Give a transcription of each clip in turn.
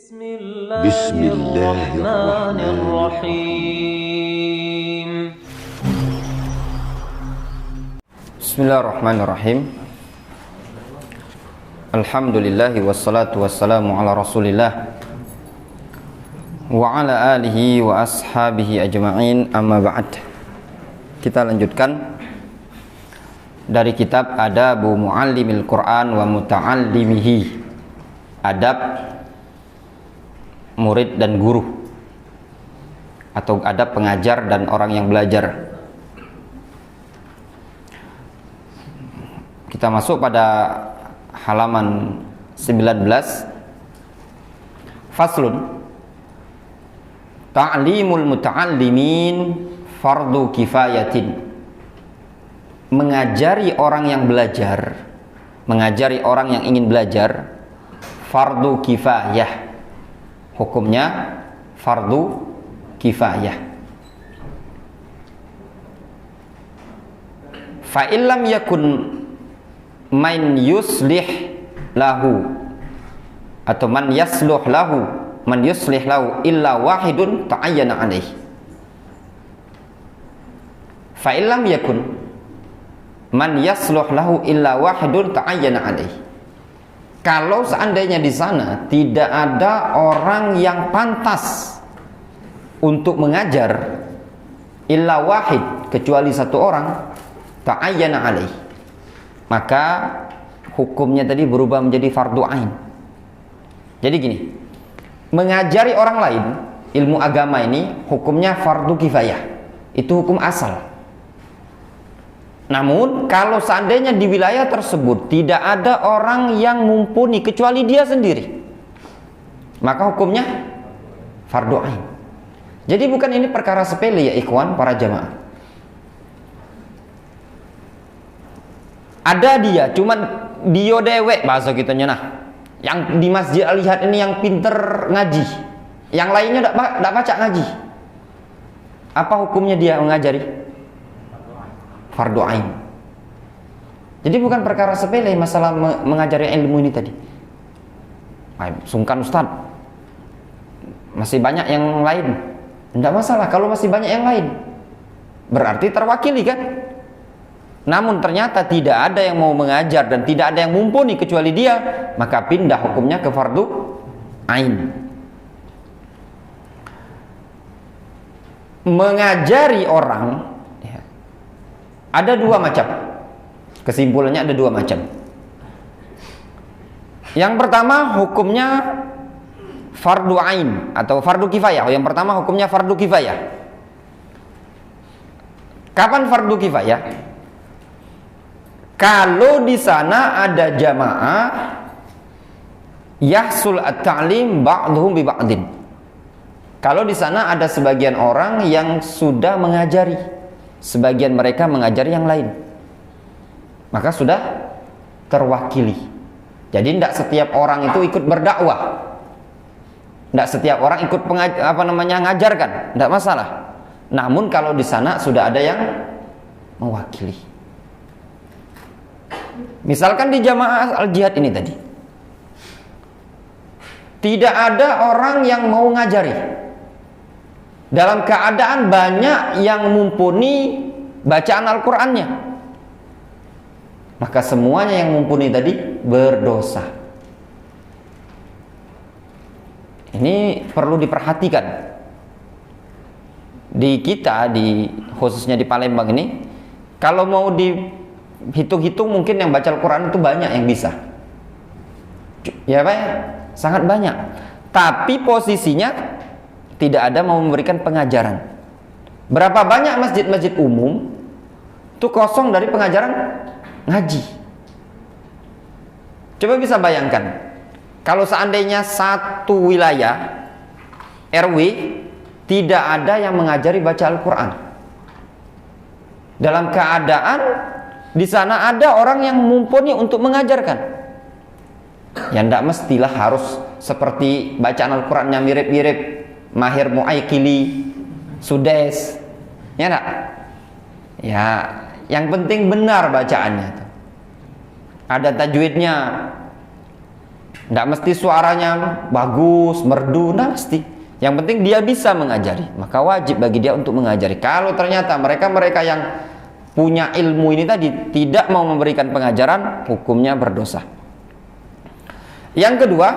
بسم الله الرحمن الرحيم بسم الله الرحمن الرحيم الحمد لله والصلاة والسلام على رسول الله وعلى آله وأصحابه أجمعين أما بعد. Kita lanjutkan dari kitab Adabu Muallimil Quran wa Muta'allimihi, adab murid dan guru, atau adab pengajar dan orang yang belajar. Kita masuk pada halaman 19. Faslun, ta'limul muta'allimin fardu kifayatin. Mengajari orang yang belajar, mengajari orang yang ingin belajar, fardu kifayah. Hukumnya fardu kifayah. Fa illam yakun man yuslih lahu atau man yasluh lahu man yuslih lahu illa wahidun ta'ayyana alaih. Fa illam yakun man yasluh lahu illa wahidun ta'ayyana alaih. Kalau seandainya di sana tidak ada orang yang pantas untuk mengajar, illa wahid, kecuali satu orang, ta'ayyana alaih, maka hukumnya tadi berubah menjadi fardu ain. Jadi gini, mengajari orang lain ilmu agama ini hukumnya fardu kifayah, itu hukum asal. Namun kalau seandainya di wilayah tersebut tidak ada orang yang mumpuni kecuali dia sendiri, maka hukumnya fardu ain. Jadi bukan ini perkara sepele ya ikhwan para jamaah. Ada dia, cuman dia dewek bahasa kitanya, nah yang di Masjid Al-Ihad ini yang pinter ngaji, yang lainnya tidak baca ngaji. Apa hukumnya dia mengajari? Fardu ain. Jadi bukan perkara sepele masalah mengajari ilmu ini tadi. Sungkan Ustaz, masih banyak yang lain. Tidak masalah kalau masih banyak yang lain, berarti terwakili kan. Namun ternyata tidak ada yang mau mengajar dan tidak ada yang mumpuni kecuali dia, maka pindah hukumnya ke fardu ain. Mengajari orang ada dua macam. Kesimpulannya ada dua macam. Yang pertama hukumnya fardu ain atau fardu kifayah. Yang pertama hukumnya fardu kifayah. Kapan fardu kifayah? Kalau di sana ada jamaah yahsul at-ta'lim ba'dhum bi ba'din. Kalau di sana ada sebagian orang yang sudah mengajari, sebagian mereka mengajari yang lain, maka sudah terwakili. Jadi tidak setiap orang itu ikut berdakwah, tidak setiap orang ikut ngajarkan, tidak masalah. Namun kalau di sana sudah ada yang mewakili. Misalkan di jamaah al-jihad ini tadi tidak ada orang yang mau ngajari, dalam keadaan banyak yang mumpuni bacaan Al-Qur'annya, maka semuanya yang mumpuni tadi berdosa. Ini perlu diperhatikan. Di kita, khususnya di Palembang ini, kalau mau dihitung-hitung mungkin yang baca Al-Quran itu banyak yang bisa. Ya Pak, sangat banyak. Tapi posisinya tidak ada mau memberikan pengajaran. Berapa banyak masjid-masjid umum itu kosong dari pengajaran ngaji. Coba bisa bayangkan, kalau seandainya satu wilayah RW tidak ada yang mengajari baca Al-Quran, dalam keadaan di sana ada orang yang mumpuni untuk mengajarkan, ya tidak mestilah harus seperti bacaan Al-Qurannya mirip-mirip Mahir Muaikili, Sudes, ya enggak? Ya, yang penting benar bacaannya. Ada tajwidnya, Tidak mesti suaranya bagus, merdu, tidak mesti. Yang penting dia bisa mengajari, maka wajib bagi dia untuk mengajari. Kalau ternyata mereka-mereka yang punya ilmu ini tadi tidak mau memberikan pengajaran, hukumnya berdosa. Yang kedua,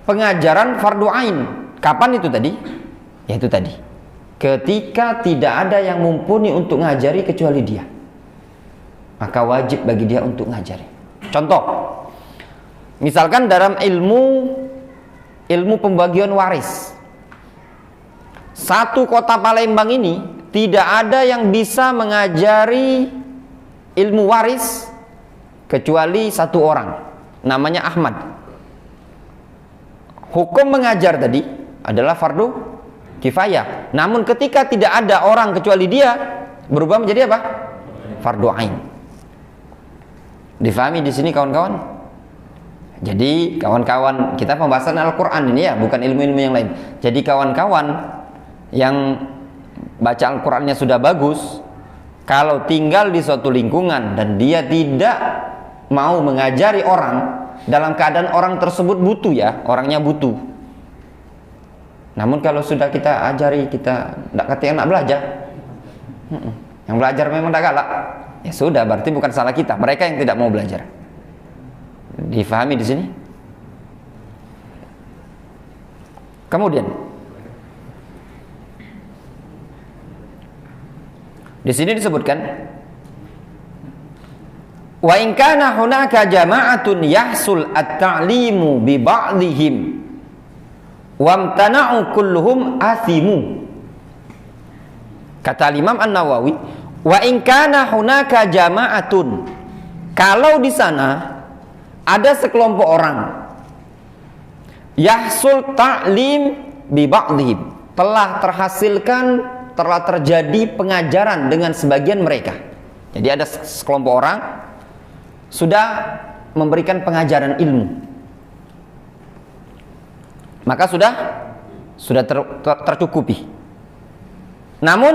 pengajaran fardu ain. Kapan itu tadi? Yaitu tadi, ketika tidak ada yang mumpuni untuk ngajari kecuali dia, maka wajib bagi dia untuk ngajari. Contoh, misalkan dalam ilmu pembagian waris, satu kota Palembang ini tidak ada yang bisa mengajari ilmu waris kecuali satu orang, namanya Ahmad. Hukum mengajar tadi adalah fardu kifayah. Namun ketika tidak ada orang kecuali dia, berubah menjadi apa? Fardu ain. Difahami di sini kawan-kawan? Jadi kawan-kawan, kita pembahasan Al-Quran ini ya, bukan ilmu-ilmu yang lain. Jadi kawan-kawan yang baca Al-Qurannya sudah bagus, kalau tinggal di suatu lingkungan dan dia tidak mau mengajari orang, dalam keadaan orang tersebut butuh ya, orangnya butuh. Namun kalau sudah kita ajari, kita tidak kata yang nak belajar, yang belajar memang tidak galak, ya sudah, berarti bukan salah kita, mereka yang tidak mau belajar. Difahami di sini? Kemudian di sini disebutkan, wa in kana hunaka jama'atun yahsul at-ta'limu bi ba'dihim wamtana'u kulluhum athimu. Kata Imam An-Nawawi, wa in kana hunaka jama'atun, kalau di sana ada sekelompok orang yahsul ta'lim bi ba'dihim, telah terjadi pengajaran dengan sebagian mereka. Jadi ada sekelompok orang sudah memberikan pengajaran ilmu, maka sudah tercukupi. Namun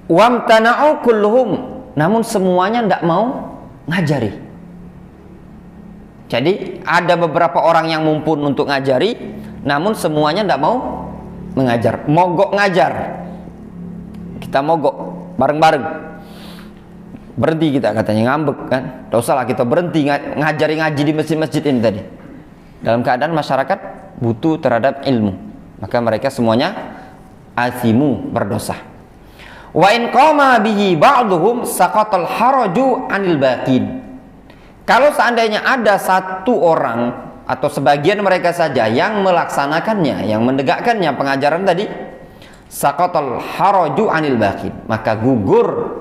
wamtana'u kulluhum, namun semuanya tidak mau ngajari. Jadi ada beberapa orang yang mumpun untuk ngajari, namun semuanya tidak mau mengajar. Mogok ngajar, kita mogok bareng-bareng, berhenti kita katanya, ngambek kan, tidak usahlah kita berhenti ngajari ngaji di masjid-masjid ini tadi. Dalam keadaan masyarakat butuh terhadap ilmu, maka mereka semuanya asimu, berdosa. Wa in qama bihi ba'duhum saqatal haraju anil baqin. Kalau seandainya ada satu orang atau sebagian mereka saja yang melaksanakannya, yang menegakkannya pengajaran tadi, saqatal haraju anil baqin, maka gugur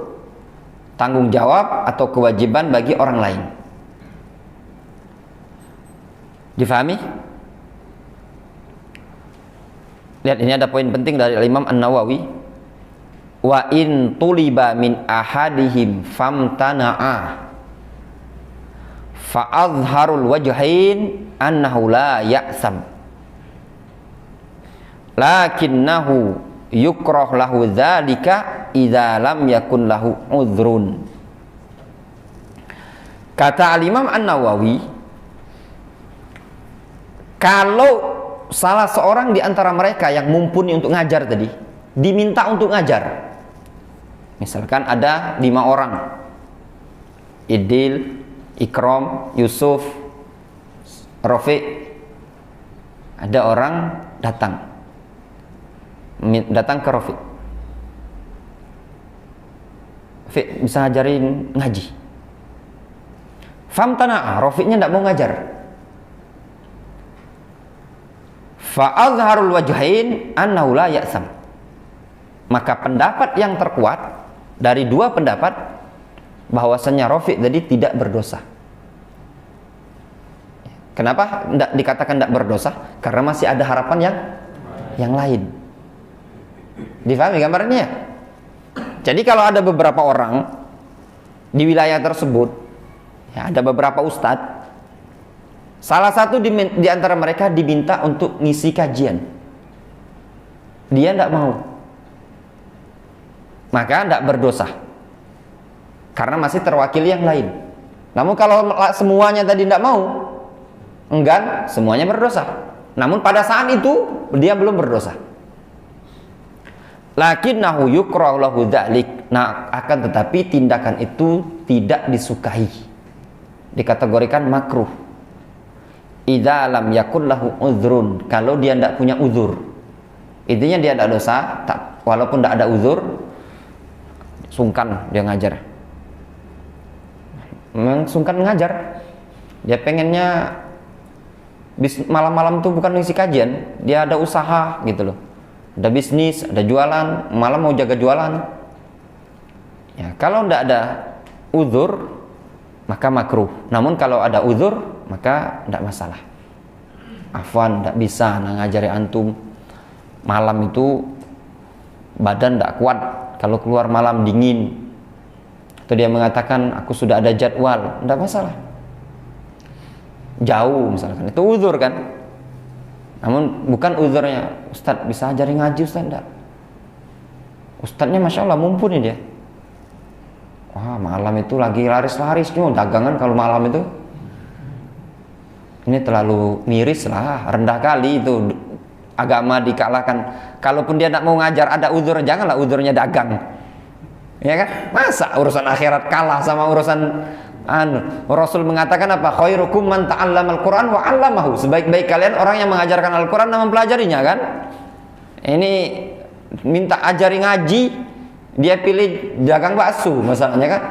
tanggung jawab atau kewajiban bagi orang lain. Difahami? Lihat, ini ada poin penting dari Imam An-Nawawi. Wa in tuliba min ahadihim famtana'a fa'adharul wajhain annahu la ya'sam lakinnahu yukrah lahu dzalika idza lam yakun lahu udhrun. Kata Al-Imam An-Nawawi, kalau salah seorang di antara mereka yang mumpuni untuk ngajar tadi diminta untuk ngajar, misalkan ada 5 orang, Idil, Ikram, Yusuf, Rafiq, ada orang datang ke Rafiq, Rafiq bisa ngajarin ngaji. Famtana'a, Rafiqnya tidak mau ngajar. Fa'adharul wajhain annahu la ya'sam, maka pendapat yang terkuat dari 2 pendapat bahwasanya Rafiq tadi tidak berdosa. Kenapa tidak dikatakan tidak berdosa? Karena masih ada harapan yang lain. Difahami gambarnya? Jadi kalau ada beberapa orang di wilayah tersebut, ya, ada beberapa ustadz, salah satu di antara mereka diminta untuk ngisi kajian, dia tidak mau, maka tidak berdosa karena masih terwakili yang lain. Namun kalau semuanya tadi tidak mau, enggan, semuanya berdosa. Namun pada saat itu dia belum berdosa. Lakinnahu yukrahu lahu dzalik. Nah, akan tetapi tindakan itu tidak disukai. Dikategorikan makruh. Idza lam yakul lahu uzrun. Kalau dia tidak punya uzur. Intinya dia tidak dosa, walaupun tidak ada uzur, sungkan dia ngajar. Memang sungkan ngajar. Dia pengennya malam-malam tuh bukan ngisi kajian, dia ada usaha gitu loh, ada bisnis, ada jualan, malam mau jaga jualan. Ya, kalau tidak ada uzur maka makruh. Namun kalau ada uzur maka tidak masalah. Afwan, tidak bisa ngajari antum malam itu, badan tidak kuat kalau keluar malam dingin. Atau dia mengatakan aku sudah ada jadwal, tidak masalah. Jauh misalkan, itu uzur kan. Namun bukan uzurnya Ustadz bisa ajari ngaji Ustadz, enggak. Ustadznya Masya Allah mumpuni dia. Wah, malam itu lagi laris-laris cuma dagangan kalau malam itu. Ini terlalu miris lah, rendah kali itu, agama dikalahkan. Kalaupun dia tidak mau ngajar ada uzur, janganlah uzurnya dagang. Ya kan? Masa urusan akhirat kalah sama urusan Rasul mengatakan apa? Khairukum man ta'allamal Qur'an wa 'allamahu. Sebaik-baik kalian orang yang mengajarkan Al-Qur'an dan mempelajarinya kan? Ini minta ajari ngaji, dia pilih dagang bakso masalahnya kan?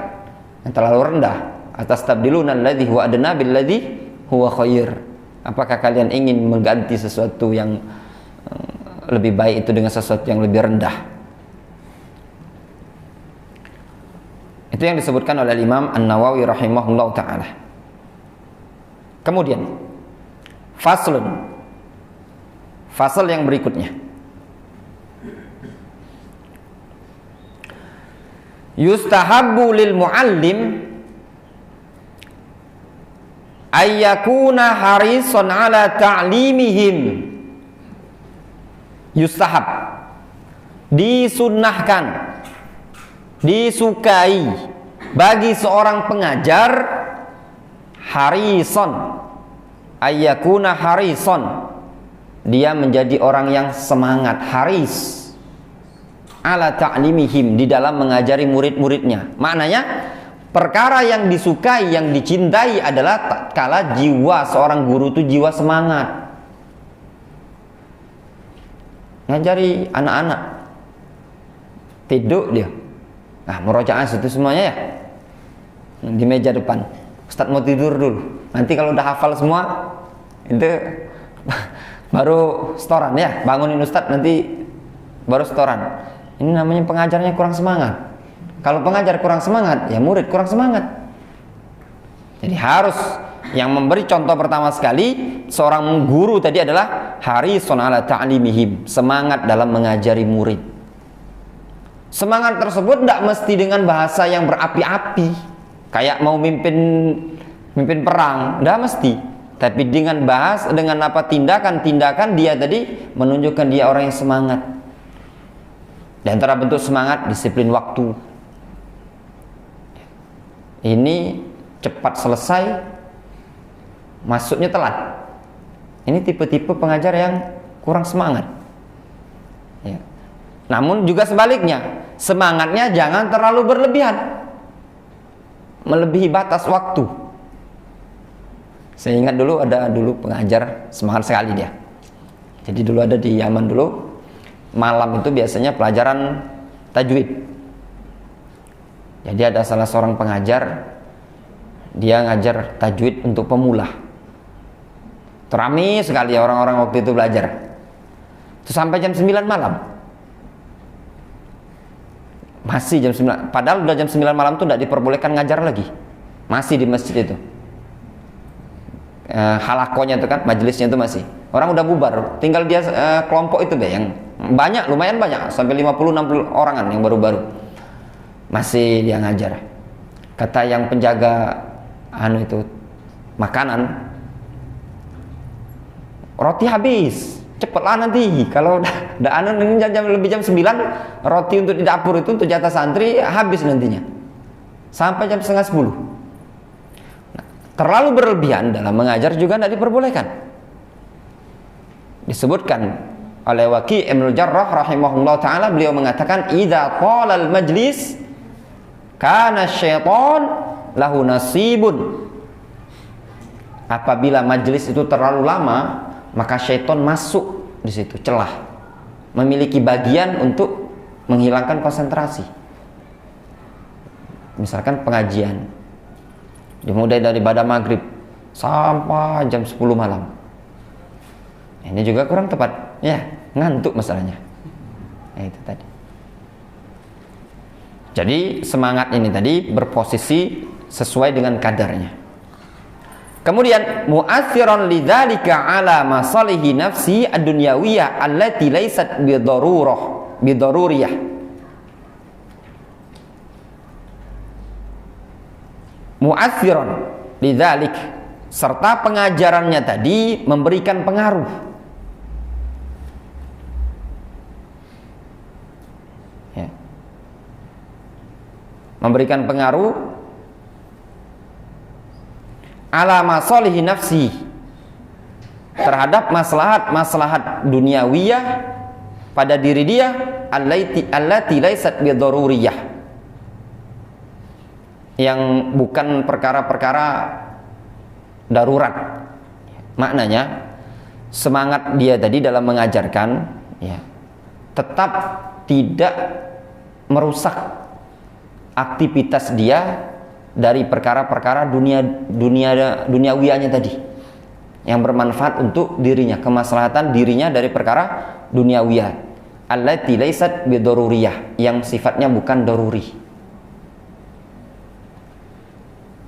Yang terlalu rendah. Atas tabdiluna alladhi huwa adna billadhi huwa khair. Apakah kalian ingin mengganti sesuatu yang lebih baik itu dengan sesuatu yang lebih rendah? Itu yang disebutkan oleh Imam An-Nawawi rahimahullah ta'ala. Kemudian fasl yang berikutnya, yustahabbu lil muallim ayyakuna harisan ala ta'limihim. Yustahab, disunnahkan, disukai bagi seorang pengajar harison, ayyakuna harison, dia menjadi orang yang semangat, haris ala ta'limihim, di dalam mengajari murid-muridnya. Maknanya perkara yang disukai, yang dicintai adalah tatkala jiwa seorang guru itu jiwa semangat ngajari anak-anak. Tidur dia, nah murojaah itu semuanya ya di meja depan. Ustadz mau tidur dulu, nanti kalau udah hafal semua itu baru setoran ya. Bangunin Ustadz nanti baru setoran. Ini namanya pengajarnya kurang semangat. Kalau pengajar kurang semangat, ya murid kurang semangat. Jadi harus yang memberi contoh pertama sekali seorang guru tadi adalah harisun ala ta'limihim, semangat dalam mengajari murid. Semangat tersebut tidak mesti dengan bahasa yang berapi-api, kayak mau mimpin perang, tidak mesti. Tapi dengan tindakan-tindakan dia tadi menunjukkan dia orang yang semangat. Di antara bentuk semangat, disiplin waktu. Ini cepat selesai, masuknya telat. Ini tipe-tipe pengajar yang kurang semangat. Ya. Namun juga sebaliknya, semangatnya jangan terlalu berlebihan, melebihi batas waktu. Saya ingat dulu ada pengajar semangat sekali dia. Jadi dulu ada di Yaman dulu, malam itu biasanya pelajaran tajwid. Jadi ada salah seorang pengajar, dia ngajar tajwid untuk pemula. Ramai sekali orang-orang waktu itu belajar. Itu sampai jam 9 malam. Masih jam 9. Padahal udah jam 9 malam tuh tidak diperbolehkan ngajar lagi. Masih di masjid itu. Halakonya itu kan, majelisnya itu masih. Orang udah bubar, tinggal dia kelompok itu deh yang banyak, lumayan banyak, sampai 50-60 orangan yang baru-baru. Masih dia ngajar. Kata yang penjaga itu makanan, roti habis, cepatlah nanti. Kalau udah lebih jam 9, roti untuk di dapur itu untuk jatah santri habis nantinya. Sampai jam setengah 10. Nah, terlalu berlebihan dalam mengajar juga tidak diperbolehkan. Disebutkan oleh Waqi' Ibnul Jarrah rahimahullah ta'ala, beliau mengatakan idza qala al-majlis kana syaitan lahu nasibun. Apabila majlis itu terlalu lama, maka syaitan masuk di situ, celah, memiliki bagian untuk menghilangkan konsentrasi. Misalkan pengajian dimulai dari ibadah maghrib sampai jam 10 malam, ini juga kurang tepat, ya, ngantuk masalahnya. Nah, itu tadi. Jadi semangat ini tadi berposisi sesuai dengan kadarnya. Kemudian mu'athiran lidzalika ala masalihi nafsi ad-dunyawiyah allati laysat bidaruriyah. Mu'athiran lidzalik, serta pengajarannya tadi memberikan pengaruh. Ya. Memberikan pengaruh ala masalihi nafsi, terhadap maslahat duniawiyah pada diri dia, allati laysat bidaruriyah, yang bukan perkara-perkara darurat. Maknanya semangat dia tadi dalam mengajarkan, ya, tetap tidak merusak aktivitas dia dari perkara-perkara duniawiyahnya tadi yang bermanfaat untuk dirinya, kemaslahatan dirinya dari perkara duniawiyah allati laysat bidaruriyah, yang sifatnya bukan daruri.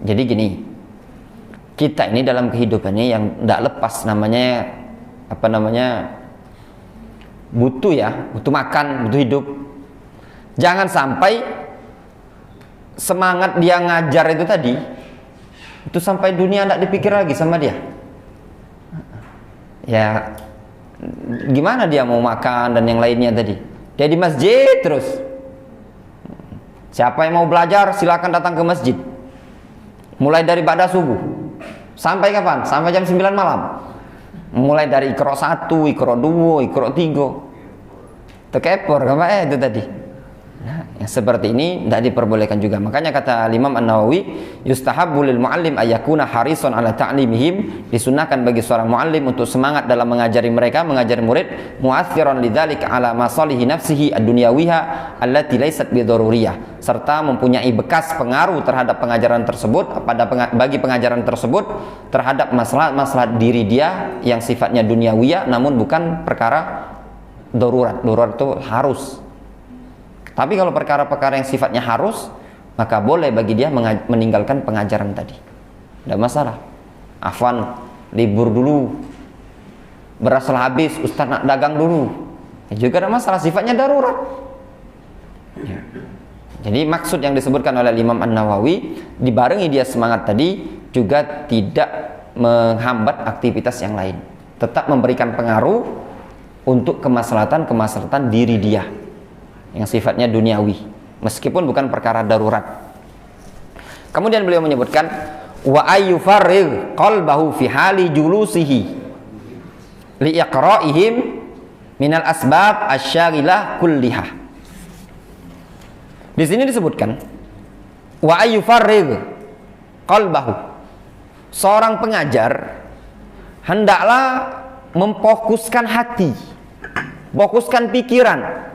Jadi gini, kita ini dalam kehidupannya yang tidak lepas namanya butuh, ya, butuh makan, butuh hidup. Jangan sampai semangat dia ngajar itu tadi itu sampai dunia tidak dipikir lagi sama dia. Ya, gimana dia mau makan dan yang lainnya tadi? Dia di masjid terus. Siapa yang mau belajar silakan datang ke masjid. Mulai dari ba'da subuh sampai kapan? Sampai jam 9 malam. Mulai dari Iqra 1, Iqra 2, Iqra 3. Tekepor apa itu tadi? Nah, yang seperti ini tidak diperbolehkan juga. Makanya kata Imam An-Nawawi, yustahabbu lil muallim ayyakuna harisan ala ta'limihim, disunahkan bagi seorang muallim untuk semangat dalam mengajari mereka, mengajari murid, mu'athiran lidzalika ala masalihi nafsihi ad-dunyawiyah allati laysat bidaruriyah, serta mempunyai bekas pengaruh terhadap pengajaran tersebut, bagi pengajaran tersebut terhadap masalah diri dia yang sifatnya duniawiyah namun bukan perkara darurat. Darurat itu harus. Tapi kalau perkara-perkara yang sifatnya harus, maka boleh bagi dia meninggalkan pengajaran tadi. Tidak masalah. Afwan, libur dulu. Beras telah habis, Ustaz nak dagang dulu. Ya, juga tidak masalah, sifatnya darurat. Ya. Jadi maksud yang disebutkan oleh Imam An-Nawawi, dibarengi dia semangat tadi, juga tidak menghambat aktivitas yang lain. Tetap memberikan pengaruh untuk kemaslahatan diri dia yang sifatnya duniawi, meskipun bukan perkara darurat. Kemudian beliau menyebutkan wa ayyufarrig qalbahu fi hali julusihi li iqra'ihim minal asbab asyagilah kulliha. Di sini disebutkan wa ayyufarrig qalbahu, seorang pengajar hendaklah memfokuskan hati, fokuskan pikiran,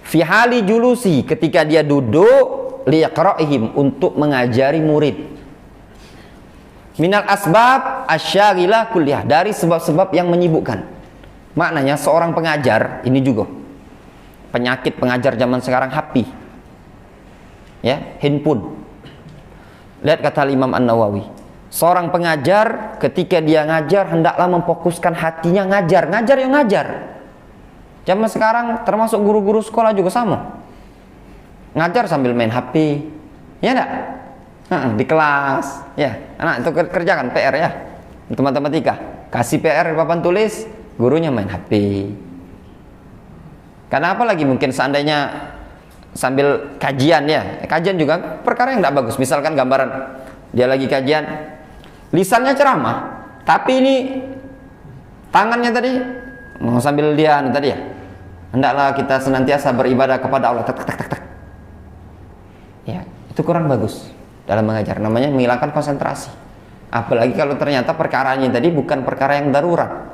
fi hali julusi, ketika dia duduk, liqra'ihim, untuk mengajari murid, minal asbab asyagilah kulliyah, dari sebab-sebab yang menyibukkan. Maknanya seorang pengajar ini juga penyakit pengajar zaman sekarang, HP, ya, handphone. Lihat kata Imam An-Nawawi, seorang pengajar ketika dia ngajar hendaklah memfokuskan hatinya ngajar yang ngajar. Zaman sekarang termasuk guru-guru sekolah juga sama, ngajar sambil main HP, ya enggak? Di kelas, ya, anak itu kerjakan PR ya, untuk matematika, kasih PR di papan tulis, gurunya main HP. Karena apa lagi, mungkin seandainya sambil kajian, ya, kajian juga perkara yang tidak bagus. Misalkan gambaran dia lagi kajian, lisannya ceramah, tapi ini tangannya tadi sambil dia tadi ya, hendaklah kita senantiasa beribadah kepada Allah, tak tak tak tak. Ya, itu kurang bagus dalam mengajar, namanya menghilangkan konsentrasi. Apalagi kalau ternyata perkaranya tadi bukan perkara yang darurat,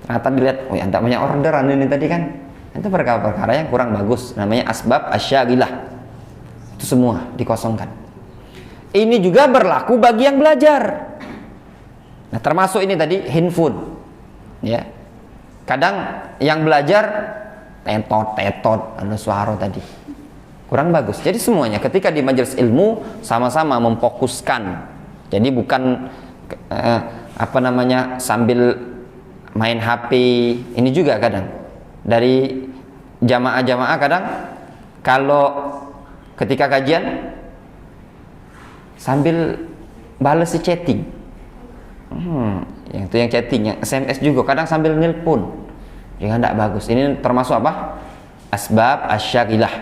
ternyata dilihat, oh ya tidak banyak orderan ini tadi kan, itu perkara-perkara yang kurang bagus, namanya asbab asyagilah. Itu semua dikosongkan. Ini juga berlaku bagi yang belajar. Nah, termasuk ini tadi handphone, ya. Kadang yang belajar tetot ada suara tadi, kurang bagus. Jadi semuanya ketika di majelis ilmu sama-sama memfokuskan. Jadi bukan sambil main HP. Ini juga kadang dari jamaah-jamaah kadang kalau ketika kajian sambil balas chatting, yang itu yang chatting, yang SMS juga kadang sambil nelpon, jangan, tidak bagus. Ini termasuk apa? Asbab asyagilah,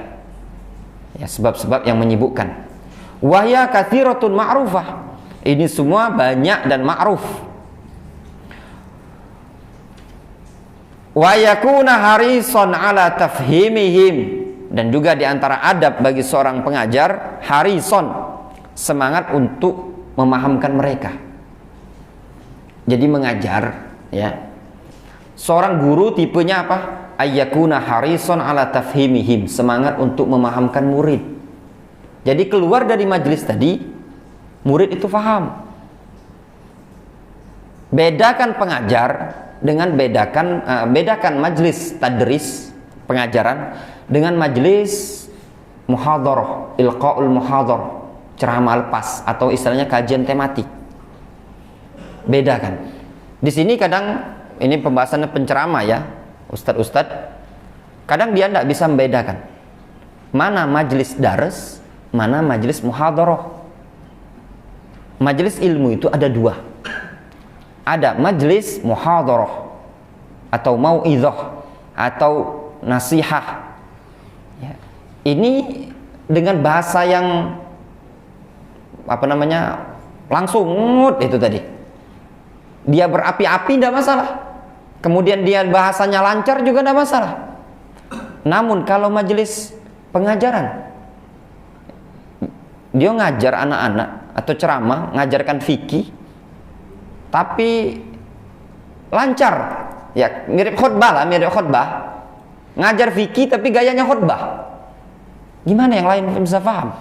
ya, sebab-sebab yang menyibukkan. Wahya kathiratun ma'rufah, ini semua banyak dan ma'ruf. Wa yakuna harison ala tafhimihim, dan juga diantara adab bagi seorang pengajar, harison, semangat untuk memahamkan mereka. Jadi mengajar, ya, seorang guru tipenya apa? Ayyakuna harison ala tafhimihim, semangat untuk memahamkan murid. Jadi keluar dari majelis tadi, murid itu faham. Bedakan pengajar dengan bedakan majelis tadris, pengajaran, dengan majelis muhadharah, ilqaul muhadharah, ceramah lepas atau istilahnya kajian tematik. Bedakan. Di sini kadang ini pembahasannya penceramah ya, ustadz-ustadz. Kadang dia tidak bisa membedakan mana majelis dars, mana majelis muhadharah. Majelis ilmu itu ada dua. Ada majelis muhadharah atau mau'izah atau nasihah. Ya. Ini dengan bahasa yang langsung itu tadi. Dia berapi-api tidak masalah. Kemudian dia bahasanya lancar juga tidak masalah. Namun kalau majelis pengajaran, dia ngajar anak-anak atau ceramah, ngajarkan fikih, tapi lancar, ya mirip khutbah, ngajar fikih tapi gayanya khutbah. Gimana yang lain bisa paham?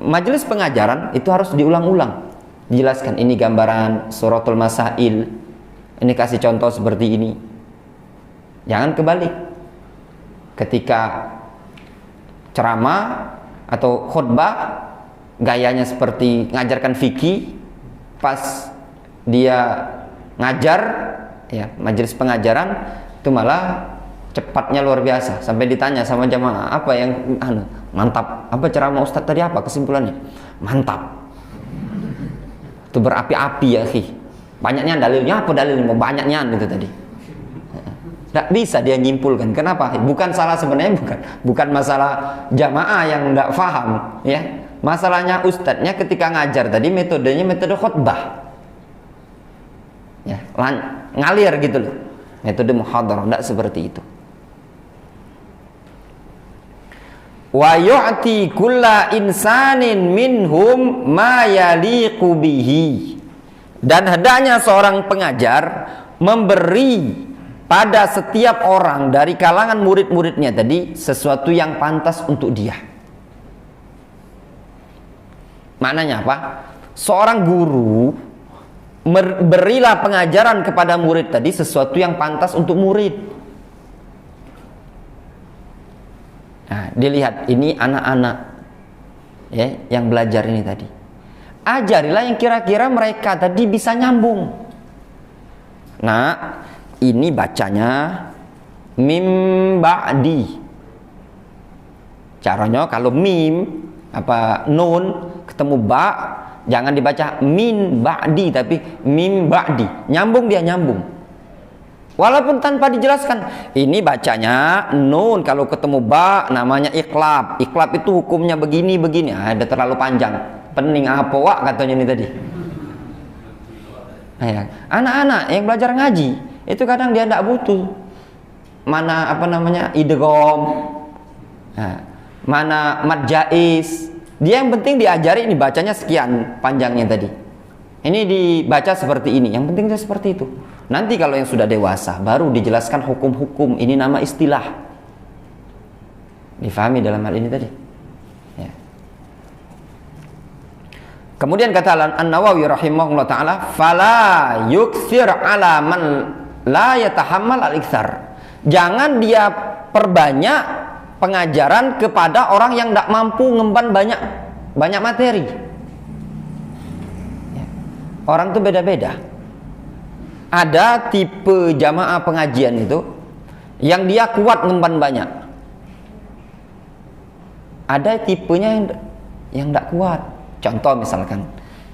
Majelis pengajaran itu harus diulang-ulang, dijelaskan ini gambaran suratul masail, ini kasih contoh seperti ini. Jangan kebalik, ketika ceramah atau khutbah gayanya seperti ngajarkan fikih, pas dia ngajar, ya majelis pengajaran itu malah cepatnya luar biasa, sampai ditanya sama jamaah, apa yang mantap, apa ceramah ustadz tadi, apa kesimpulannya? Mantap. Itu berapi-api ya, banyaknya dalilnya, apa dalilnya? Banyaknya itu tadi. Tidak bisa dia nyimpulkan. Kenapa? Bukan salah sebenarnya, bukan masalah jamaah yang tidak paham, ya. Masalahnya ustadznya ketika ngajar tadi metodenya metode khutbah, ya, ngalir gitu loh. Metode muhadharah tidak seperti itu. Wa yu'ti kulla insanin minhum ma yaliqu bihi, dan hendaknya seorang pengajar memberi pada setiap orang dari kalangan murid-muridnya tadi sesuatu yang pantas untuk dia. Maknanya apa? Seorang guru berilah pengajaran kepada murid tadi sesuatu yang pantas untuk murid. Nah, dilihat ini anak-anak, ya, yang belajar ini tadi. Ajarilah yang kira-kira mereka tadi bisa nyambung. Nah, ini bacanya mim ba'di. Caranya kalau mim nun ketemu ba, jangan dibaca min ba'di tapi mim ba'di. Nyambung, dia nyambung. Walaupun tanpa dijelaskan. Ini bacanya nun, kalau ketemu ba namanya iqlab. Iqlab itu hukumnya begini. Ada terlalu panjang. pening apa wak katanya ini tadi. Nah, ya. Anak-anak yang belajar ngaji itu kadang dia tidak butuh mana idgham, nah, mana mad jaiz. Dia yang penting diajari ini bacanya sekian panjangnya tadi. Ini dibaca seperti ini. Yang penting dia seperti itu. Nanti kalau yang sudah dewasa baru dijelaskan hukum-hukum. Ini nama istilah. Difahami dalam hal ini tadi. Ya. Kemudian kata An-Nawawi rahimahullah taala, "Fala yukthir ala man la yatahammal al-iktsar." Jangan dia perbanyak pengajaran kepada orang yang tidak mampu ngemban banyak materi. Ya. Orang tuh beda-beda. Ada tipe jamaah pengajian itu yang dia kuat ngemban banyak. Ada tipenya yang tidak kuat. Contoh misalkan,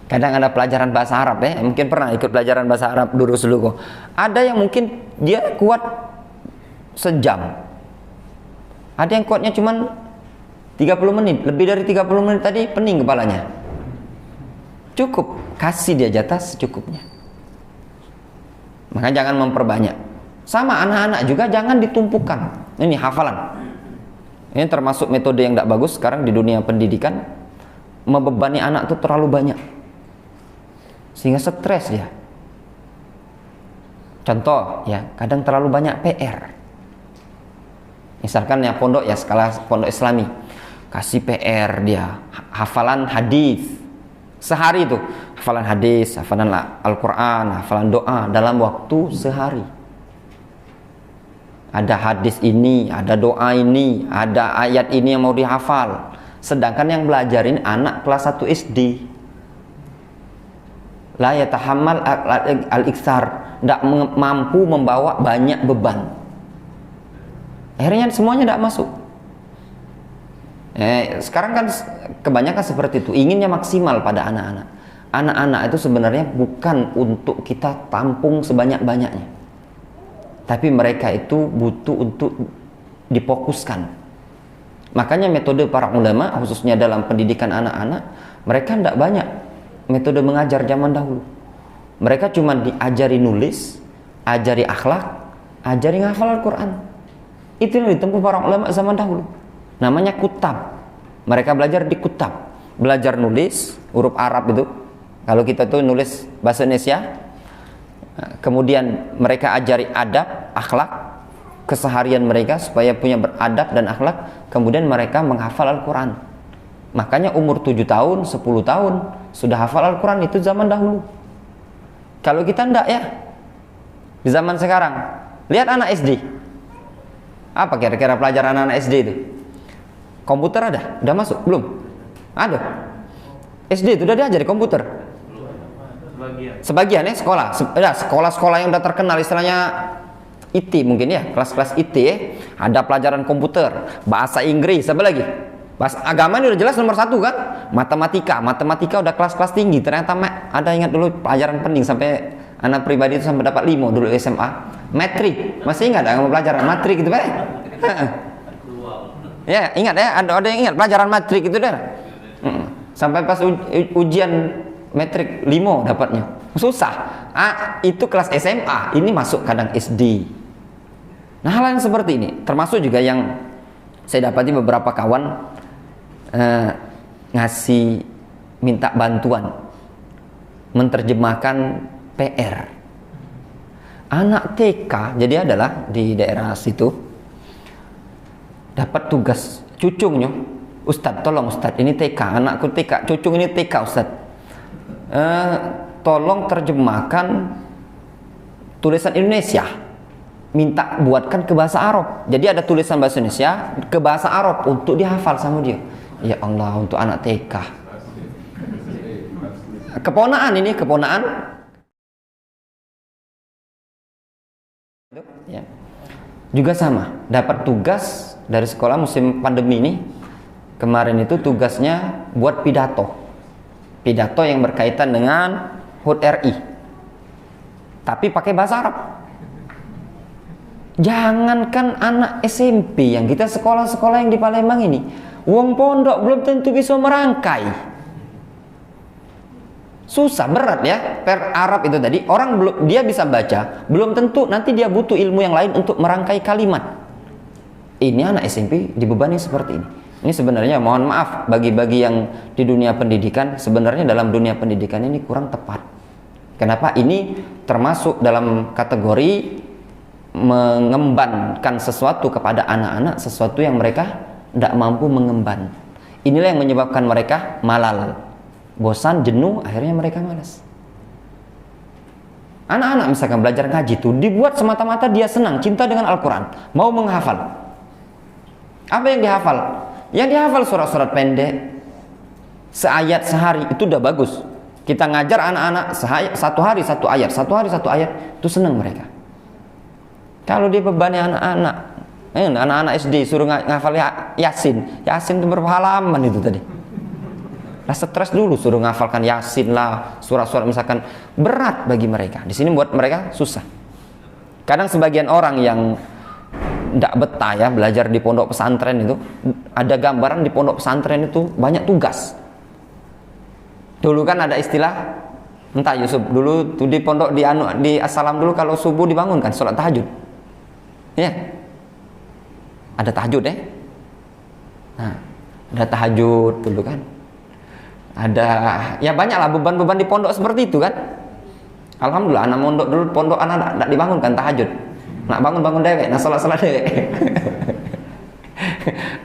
kadang ada pelajaran bahasa Arab ya, mungkin pernah ikut pelajaran bahasa Arab dulu kok. Ada yang mungkin dia kuat sejam. Ada yang kuatnya cuman 30 menit, lebih dari 30 menit tadi pening kepalanya. Cukup, kasih dia jatah secukupnya. Maka jangan memperbanyak. Sama anak-anak juga jangan ditumpukan. Ini hafalan. Ini termasuk metode yang tidak bagus sekarang di dunia pendidikan. Membebani anak itu terlalu banyak sehingga stres dia. Contoh ya, kadang terlalu banyak PR. Misalkan ya pondok ya, skala pondok Islami, kasih PR dia hafalan hadis sehari itu, hafalan hadis, hafalan Al-Quran, hafalan doa dalam waktu sehari. Ada hadis ini, ada doa ini, ada ayat ini yang mau dihafal. Sedangkan yang belajarin anak kelas 1 SD. La yatahammal al-iktsar, tidak mampu membawa banyak beban. Akhirnya semuanya tidak masuk. Sekarang kan kebanyakan seperti itu, inginnya maksimal pada anak-anak. Anak-anak itu sebenarnya bukan untuk kita tampung sebanyak-banyaknya, tapi mereka itu butuh untuk difokuskan. Makanya metode para ulama khususnya dalam pendidikan anak-anak, mereka tidak banyak metode mengajar zaman dahulu. Mereka cuma diajari nulis, ajari akhlak, ajari ngafal Al-Quran. Itu yang ditempuh para ulama zaman dahulu. Namanya kutab. Mereka belajar di kutab, belajar nulis huruf Arab itu. Kalau kita tuh nulis bahasa Indonesia, kemudian mereka ajari adab, akhlak, keseharian mereka supaya punya beradab dan akhlak. Kemudian mereka menghafal Al-Quran. Makanya umur 7 tahun, 10 tahun sudah hafal Al-Quran, itu zaman dahulu. Kalau kita enggak ya, di zaman sekarang, lihat anak SD. Apa kira-kira pelajaran anak SD itu? Komputer ada? Udah masuk? Belum? Ada? SD itu udah diajari komputer? Sebagian ya, sekolah-sekolah yang udah terkenal istilahnya IT mungkin ya, kelas-kelas IT ya. Ada pelajaran komputer, bahasa Inggris, apa lagi? Bahasa agama ini udah jelas nomor 1 kan? Matematika udah kelas-kelas tinggi. Ternyata ada, ingat dulu pelajaran penting sampai anak pribadi itu sampai dapat 5 dulu SMA. Metrik, masih ingat ada pelajaran matrik itu Pak? Ya, ingat ya, ada yang ingat pelajaran matrik itu dah. Sampai pas ujian metrik 5 dapatnya. Susah. Itu kelas SMA, ini masuk kadang SD. Nah, hal yang seperti ini termasuk juga yang saya dapati beberapa kawan ngasih minta bantuan menerjemahkan PR. Anak TK, jadi adalah di daerah situ dapat tugas cucungnya, Ustadz, tolong Ustadz, ini TK, anakku TK, cucung ini TK Ustadz, tolong terjemahkan tulisan Indonesia, minta buatkan ke bahasa Arab. Jadi ada tulisan bahasa Indonesia ke bahasa Arab untuk dihafal sama dia. Ya Allah, untuk anak TK. Keponaan ya. Juga sama, dapat tugas dari sekolah musim pandemi ini. Kemarin itu tugasnya buat pidato yang berkaitan dengan HUT RI, tapi pakai bahasa Arab. Jangankan anak SMP, yang kita sekolah-sekolah yang di Palembang ini, wong pondok belum tentu bisa merangkai. Susah, berat ya. Arab itu tadi, orang belum dia bisa baca, belum tentu nanti dia butuh ilmu yang lain untuk merangkai kalimat. Ini anak SMP dibebani seperti ini. Ini sebenarnya mohon maaf bagi yang di dunia pendidikan, sebenarnya dalam dunia pendidikan ini kurang tepat. Kenapa? Ini termasuk dalam kategori mengembankan sesuatu kepada anak-anak, sesuatu yang mereka tidak mampu mengemban. Inilah yang menyebabkan mereka malal, bosan, jenuh, akhirnya mereka malas. Anak-anak misalkan belajar ngaji itu dibuat semata-mata dia senang, cinta dengan Al-Quran, mau menghafal. Apa yang dihafal? Yang dihafal surat-surat pendek, seayat sehari, itu udah bagus. Kita ngajar anak-anak satu hari satu ayat, itu senang mereka. Kalau dia bebani anak-anak SD suruh ngafal Yasin itu berapa halaman itu tadi? Lah stres dulu suruh ngafalkan Yasin lah, surat-surat misalkan, berat bagi mereka. Di sini buat mereka susah. Kadang sebagian orang yang tidak betah ya belajar di pondok pesantren itu, ada gambaran di pondok pesantren itu banyak tugas. Dulu kan ada istilah, entah Yusuf, dulu tuh di pondok di Assalam dulu kalau subuh dibangunkan sholat tahajud. Ya. Ada tahajud ya. Nah, ada tahajud dulu kan. Ada ya banyaklah beban-beban di pondok seperti itu kan. Alhamdulillah anak mondok dulu, pondok anak tidak dibangunkan tahajud. Nak bangun dewek, nak salat dewek.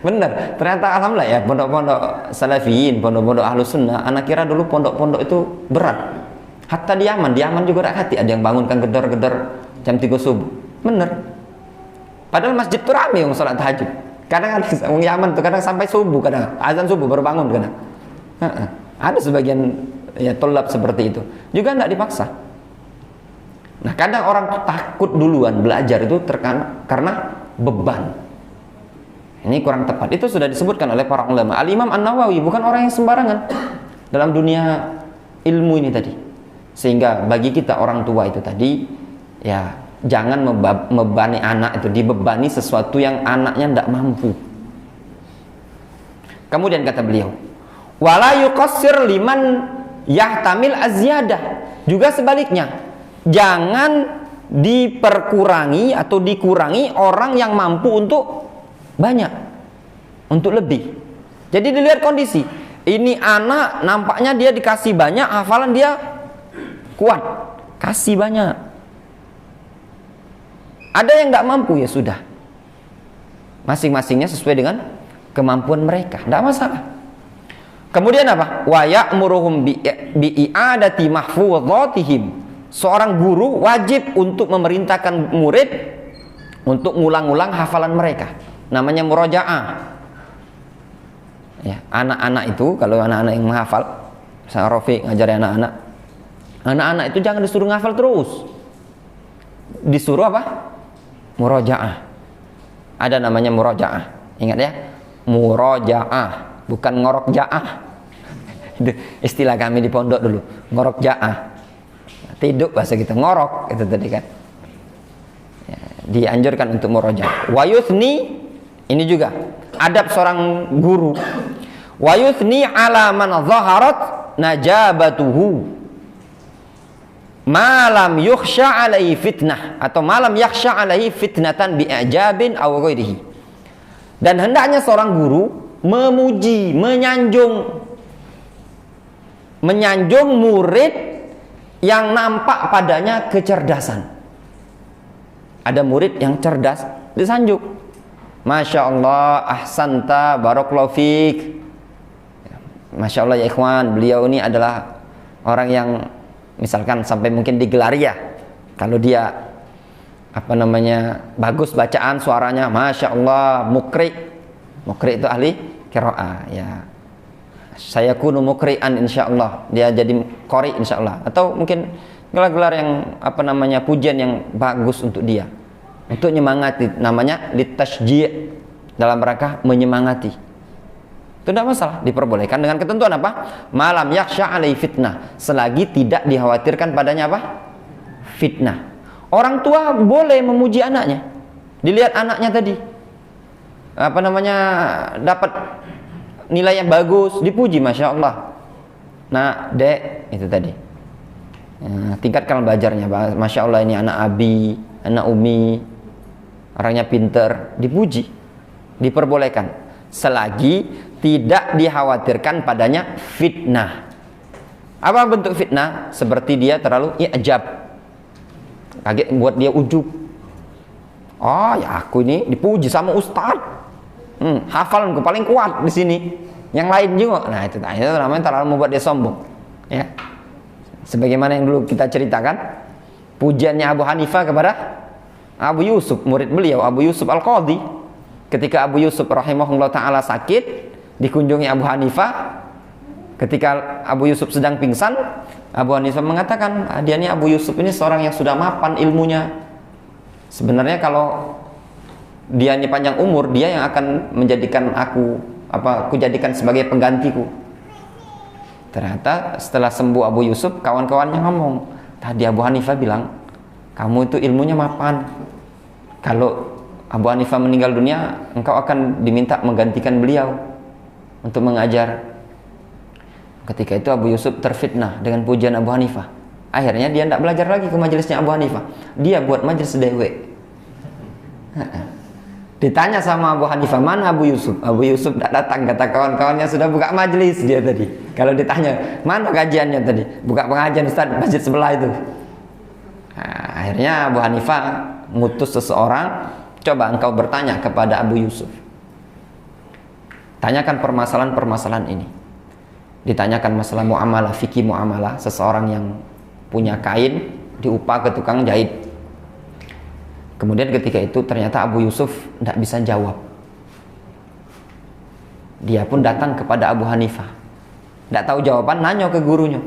Bener, ternyata alhamdulillah ya pondok-pondok salafiyin, pondok-pondok ahlus sunnah, anak kira dulu pondok-pondok itu berat. Hatta di Yaman juga hati ada yang bangunkan gedor-gedor jam 3 subuh. Bener. Padahal masjid itu rame yang salat tahajud. Kadang ada orang Yaman tuh kadang sampai subuh, kadang azan subuh baru bangun kadang. Ada sebagian ya tolab seperti itu. Juga tidak dipaksa. Nah, kadang orang takut duluan belajar itu karena beban. Ini kurang tepat. Itu sudah disebutkan oleh para ulama. Al-Imam An-Nawawi bukan orang yang sembarangan dalam dunia ilmu ini tadi. Sehingga bagi kita orang tua itu tadi, ya jangan membebani anak itu, dibebani sesuatu yang anaknya tidak mampu. Kemudian kata beliau, wala yuqassir liman yahtamil azyadah. Juga sebaliknya, jangan diperkurangi atau dikurangi orang yang mampu untuk banyak, untuk lebih. Jadi dilihat kondisi. Ini anak nampaknya dia dikasih banyak, hafalan dia kuat, kasih banyak. Ada yang tidak mampu, ya sudah. Masing-masingnya sesuai dengan kemampuan mereka, tidak masalah. Kemudian apa? Wa ya'muruhum bi'i'adati mahfudhatihim. Seorang guru wajib untuk memerintahkan murid untuk ngulang-ulang hafalan mereka. Namanya murojaah. Ya, anak-anak itu kalau anak-anak yang menghafal, saya Rofi ngajari anak-anak. Anak-anak itu jangan disuruh ngafal terus. Disuruh apa? Murojaah. Ada namanya murojaah. Ingat ya, murojaah, bukan ngorok jaah. Itu istilah kami di pondok dulu, ngorok jaah. Tidur bahasa kita, ngorok itu tadi kan. Ya, dianjurkan untuk murojaah. Wa yuthni, ini juga adab seorang guru. Wa yuthni ala man zaharat najabatuhu malam yukhsha alaihi fitnah, atau malam yakhsha alaihi fitnatan bi'ajabin aw ghairihi. Dan hendaknya seorang guru memuji, menyanjung murid yang nampak padanya kecerdasan. Ada murid yang cerdas, disanjung. Masya Allah, ahsanta, barakallahu fiik. Masya Allah ya ikhwan, beliau ini adalah orang yang misalkan sampai mungkin digelari ya, kalau dia bagus bacaan suaranya, Masya Allah, mukri itu ahli qiraah ya. Saya kunu mukri'an insyaallah, dia jadi qori insyaallah. Atau mungkin gelar-gelar yang pujian yang bagus untuk dia, untuk menyemangati, namanya litashji', dalam rangka menyemangati. Itu tidak masalah, diperbolehkan dengan ketentuan apa? Malam yakhsha alai fitnah, selagi tidak dikhawatirkan padanya apa? Fitnah. Orang tua boleh memuji anaknya. Dilihat anaknya tadi dapat nilai yang bagus, dipuji, Masya Allah. Nah, Dek, itu tadi. Tingkatkan belajarnya. Masya Allah, ini anak Abi, anak Umi, orangnya pinter, dipuji, diperbolehkan selagi tidak dikhawatirkan padanya fitnah. Apa bentuk fitnah? Seperti dia terlalu i'jab, kaget, buat dia ujub. Oh ya, aku ini dipuji sama ustaz, hafalanku paling kuat di sini, yang lain juga. Nah itu namanya terlalu membuat dia sombong, ya. Sebagaimana yang dulu kita ceritakan, pujiannya Abu Hanifah kepada Abu Yusuf, murid beliau, Abu Yusuf Al-Qadhi. Ketika Abu Yusuf rahimahullah ta'ala sakit, dikunjungi Abu Hanifah. Ketika Abu Yusuf sedang pingsan, Abu Hanifah mengatakan, dia ini Abu Yusuf ini seorang yang sudah mapan ilmunya. Sebenarnya kalau dia ini panjang umur, dia yang akan menjadikan aku jadikan sebagai penggantiku. Ternyata setelah sembuh Abu Yusuf, kawan-kawannya ngomong, tadi Abu Hanifah bilang, kamu itu ilmunya mapan. Kalau Abu Hanifah meninggal dunia, engkau akan diminta menggantikan beliau untuk mengajar. Ketika itu Abu Yusuf terfitnah dengan pujian Abu Hanifah. Akhirnya dia tidak belajar lagi ke majelisnya Abu Hanifah. Dia buat majelis dewek. Ditanya sama Abu Hanifah, mana Abu Yusuf? Abu Yusuf tidak datang, kata kawan-kawannya sudah buka majelis dia tadi. Kalau ditanya, mana kajiannya tadi? Buka pengajian Ustaz, masjid sebelah itu. Nah, akhirnya Abu Hanifah ngutus seseorang, coba engkau bertanya kepada Abu Yusuf. Tanyakan permasalahan-permasalahan ini. Ditanyakan masalah muamalah, fikih muamalah, seseorang yang punya kain diupah ke tukang jahit. Kemudian ketika itu ternyata Abu Yusuf tidak bisa jawab. Dia pun datang kepada Abu Hanifah. Tidak tahu jawaban, nanya ke gurunya.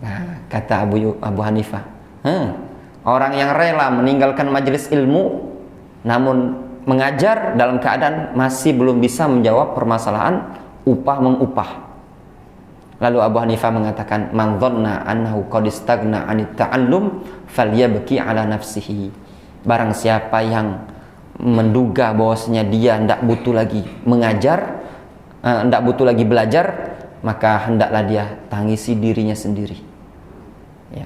Nah, kata Abu Hanifah, orang yang rela meninggalkan majelis ilmu, namun mengajar dalam keadaan masih belum bisa menjawab permasalahan upah mengupah. Lalu Abu Hanifah mengatakan, man dhanna annahu qad istaghna 'anit ta'allum falyabki 'ala nafsihi. Barang siapa yang menduga bahwasanya dia tidak butuh lagi mengajar, tidak butuh lagi belajar, maka hendaklah dia tangisi dirinya sendiri. Ya.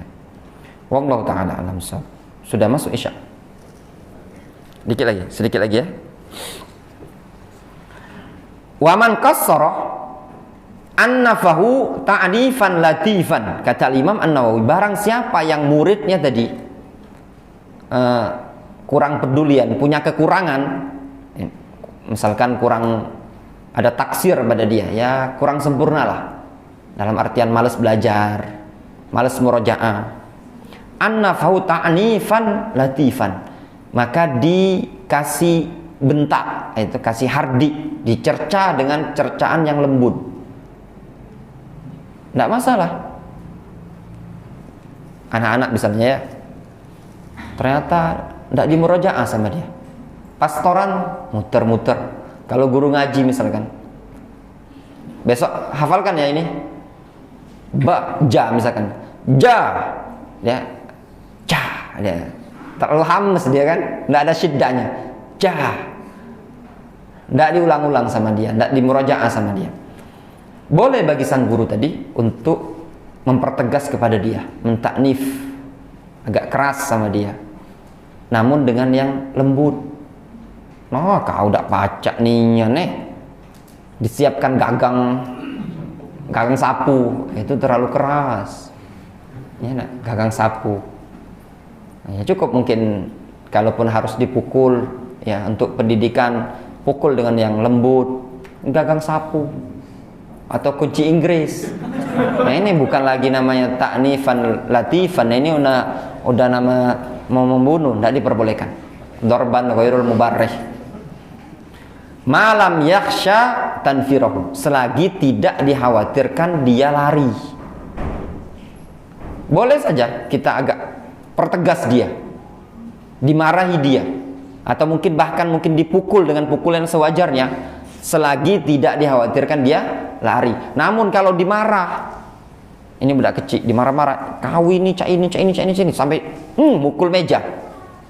Wallahu ta'ala alam shawab. Sudah masuk Isya. Sedikit lagi ya. Wa man qassara annafahu ta'nifan latifan, kata Imam An-Nawawi, barang siapa yang muridnya tadi kurang pedulian, punya kekurangan, misalkan kurang ada taksir pada dia, ya kurang sempurna lah, dalam artian malas belajar, malas murojaah, annafahu ta'nifan latifan, maka dikasih bentak, itu kasih hardik, dicerca dengan cercaan yang lembut. Tidak masalah. Anak-anak misalnya ya, ternyata tidak dimurojaah sama dia. Pastoran muter-muter. Kalau guru ngaji misalkan, besok hafalkan ya ini, ja misalkan, ja, ya, ja, dia terlalu hamas dia kan, tidak ada syiddahnya, ja, tidak diulang-ulang sama dia, tidak dimurojaah sama dia. Boleh bagi sang guru tadi untuk mempertegas kepada dia, mentaknif, agak keras sama dia, namun dengan yang lembut. Oh, kau udah pacak nih, disiapkan gagang sapu, itu terlalu keras. Ya, gagang sapu. Ya, cukup mungkin, kalaupun harus dipukul, ya untuk pendidikan, pukul dengan yang lembut, gagang sapu. Atau kunci Inggris. Nah ini bukan lagi namanya ta'nifan latifan, ini udah nama mau membunuh, tidak diperbolehkan. Dorban ghairul mubarrih. Malam yakhsha tanfirahu, selagi tidak dikhawatirkan dia lari. Boleh saja kita agak pertegas dia, dimarahi dia, atau bahkan mungkin dipukul dengan pukulan sewajarnya, selagi tidak dikhawatirkan dia lari. Namun kalau dimarah, ini budak kecil dimarah-marah, kau ini cak ini sampai mukul meja,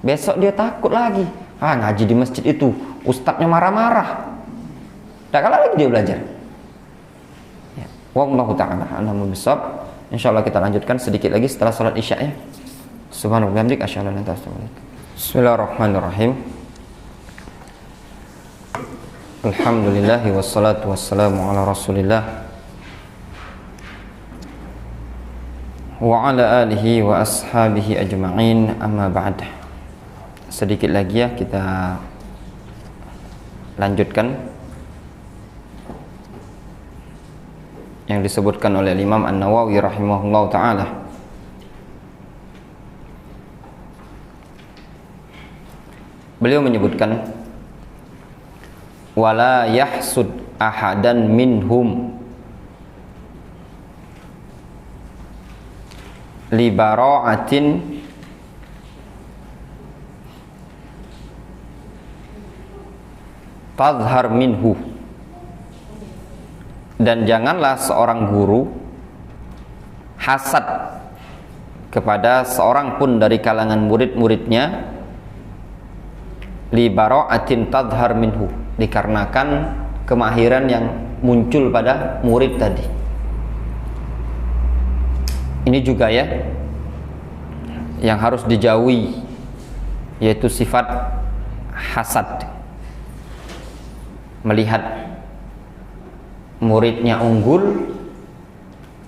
besok dia takut lagi. Ngaji di masjid itu ustadznya marah-marah, tak kalah lagi dia belajar. Ya. Wallahu ta'ala a'lamu bissawab. Insyaallah kita lanjutkan sedikit lagi setelah salat Isya ya. Subhanallah wa bihamdik asyhadu an la ilaha illa anta astaghfiruka wa atubu ilaik. Bismillahirrahmanirrahim. Alhamdulillah wassalatu wassalamu ala Rasulillah wa ala alihi wa ashabihi ajma'in, amma ba'd. Sedikit lagi ya kita lanjutkan yang disebutkan oleh Imam An-Nawawi rahimahullah ta'ala. Beliau menyebutkan wala yahsud ahadan minhum li bara'atin tadhhar minhu, dan janganlah seorang guru hasad kepada seorang pun dari kalangan murid-muridnya li bara'atin tadhhar minhu, dikarenakan kemahiran yang muncul pada murid tadi. Ini juga ya yang harus dijauhi, yaitu sifat hasad, melihat muridnya unggul,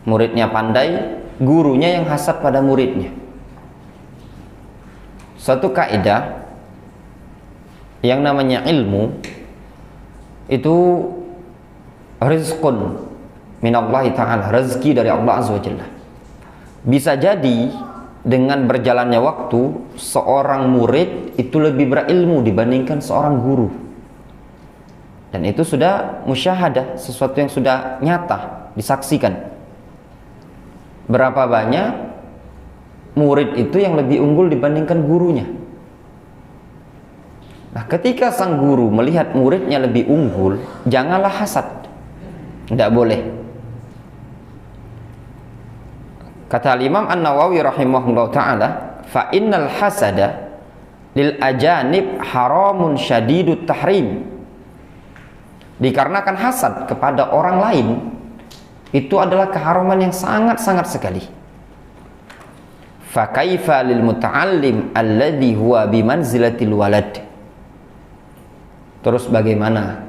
muridnya pandai, gurunya yang hasad pada muridnya. Suatu kaidah yang namanya ilmu itu rizqun minallahi ta'ala, rezeki dari Allah azza wa jalla. Bisa jadi dengan berjalannya waktu seorang murid itu lebih berilmu dibandingkan seorang guru, dan itu sudah musyahadah, sesuatu yang sudah nyata disaksikan. Berapa banyak murid itu yang lebih unggul dibandingkan gurunya. Nah, ketika sang guru melihat muridnya lebih unggul, janganlah hasad, tidak boleh. Kata Imam An-Nawawi rahimahullah ta'ala, fa innal hasada lil ajanib haramun syadidut tahrim. Dikarenakan hasad kepada orang lain itu adalah keharaman yang sangat-sangat sekali. Fa kaifa lil muta'allim alladhi huwa bimanzilatil walad. Terus bagaimana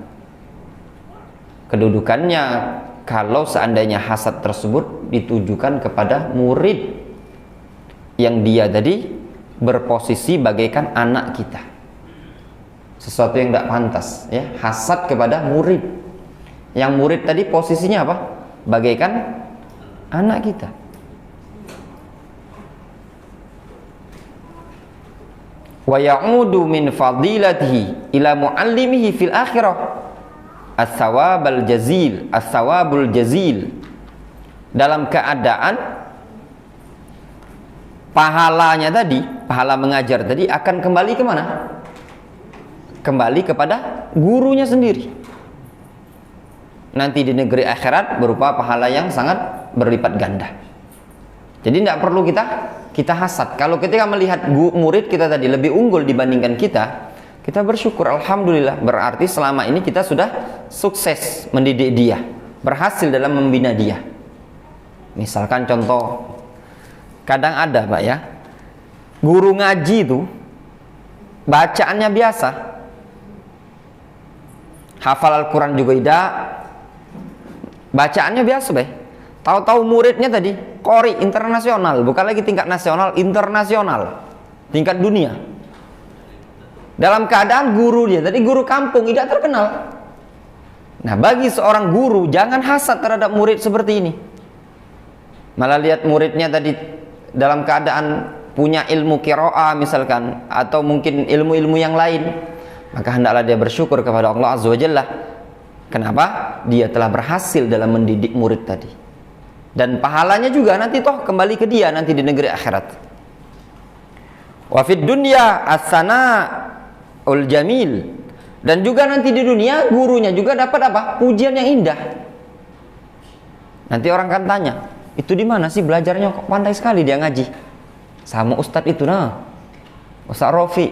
kedudukannya kalau seandainya hasad tersebut ditujukan kepada murid yang dia tadi berposisi bagaikan anak kita? Sesuatu yang tidak pantas ya, hasad kepada murid. Yang murid tadi posisinya apa? Bagaikan anak kita. Wa ya'udu min fadilatihi ila muallimihi fil akhirah as-sawabul jazil, as-sawabul jazil. Dalam keadaan pahalanya tadi, pahala mengajar tadi akan kembali kemana? Kembali kepada gurunya sendiri. Nanti di negeri akhirat berupa pahala yang sangat berlipat ganda. Jadi tidak perlu kita hasad. Kalau ketika melihat murid kita tadi lebih unggul dibandingkan kita bersyukur, alhamdulillah, berarti selama ini kita sudah sukses mendidik dia, berhasil dalam membina dia. Misalkan contoh, kadang ada Pak ya, guru ngaji itu bacaannya biasa, hafal Al-Quran juga tidak, bacaannya biasa Pak. Tahu-tahu muridnya tadi qori internasional, bukan lagi tingkat nasional, internasional, tingkat dunia. Dalam keadaan guru dia tadi guru kampung, tidak terkenal. Nah, bagi seorang guru jangan hasad terhadap murid seperti ini. Malah lihat muridnya tadi dalam keadaan punya ilmu qiraah misalkan, atau mungkin ilmu-ilmu yang lain, maka hendaklah dia bersyukur kepada Allah azza wa jalla. Kenapa? Dia telah berhasil dalam mendidik murid tadi. Dan pahalanya juga nanti toh kembali ke dia nanti di negeri akhirat. Wa fid dunya as-sana'ul jamil, dan juga nanti di dunia gurunya juga dapat apa? Pujian yang indah. Nanti orang akan tanya, itu di mana sih belajarnya kok pandai sekali dia ngaji? Sama ustadz itu nah, Ustaz Rofi.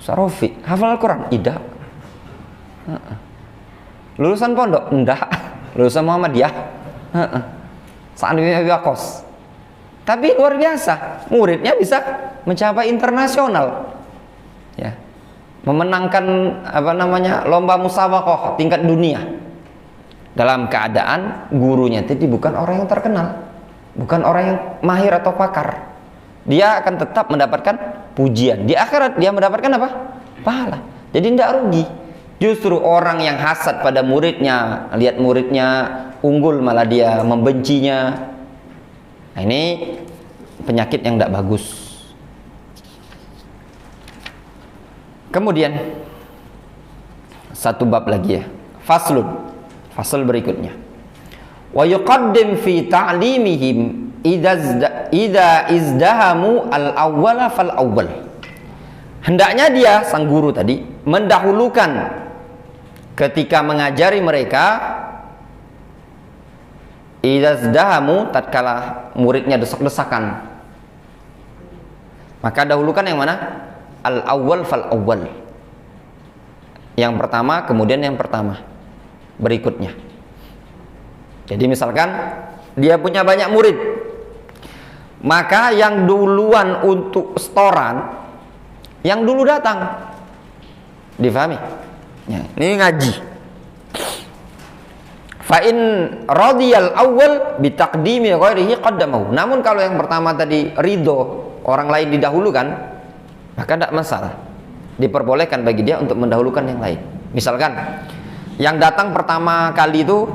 Ustaz Rofi hafal Al-Quran? Tidak. Lulusan pondok? Enggak. lulusan Muhammadiyah. Sa'ad bin Abi Waqqas. Tapi luar biasa, muridnya bisa mencapai internasional. Ya. Memenangkan lomba musabaqah tingkat dunia. Dalam keadaan gurunya itu bukan orang yang terkenal, bukan orang yang mahir atau pakar. Dia akan tetap mendapatkan pujian. Di akhirat dia mendapatkan apa? Pahala. Jadi tidak rugi. Justru orang yang hasad pada muridnya, lihat muridnya unggul malah dia membencinya. Nah, ini penyakit yang tidak bagus. Kemudian satu bab lagi ya, fasl berikutnya. Wa yuqaddim fi ta'limihim idza izdahamu al-awwala fal awwal. Hendaknya dia sang guru tadi mendahulukan ketika mengajari mereka, idza izdahamu, tatkala muridnya desak-desakan, maka dahulukan yang mana? Al-awwal fal awwal. Yang pertama kemudian yang pertama berikutnya. Jadi misalkan dia punya banyak murid, maka yang duluan untuk setoran, yang dulu datang. Difahami? Ya, ini ngaji. Fa in radiyal awwal bi taqdimi ghairihi qaddamahu. Namun kalau yang pertama tadi ridho, orang lain didahulukan, maka tidak masalah. Diperbolehkan bagi dia untuk mendahulukan yang lain. Misalkan yang datang pertama kali itu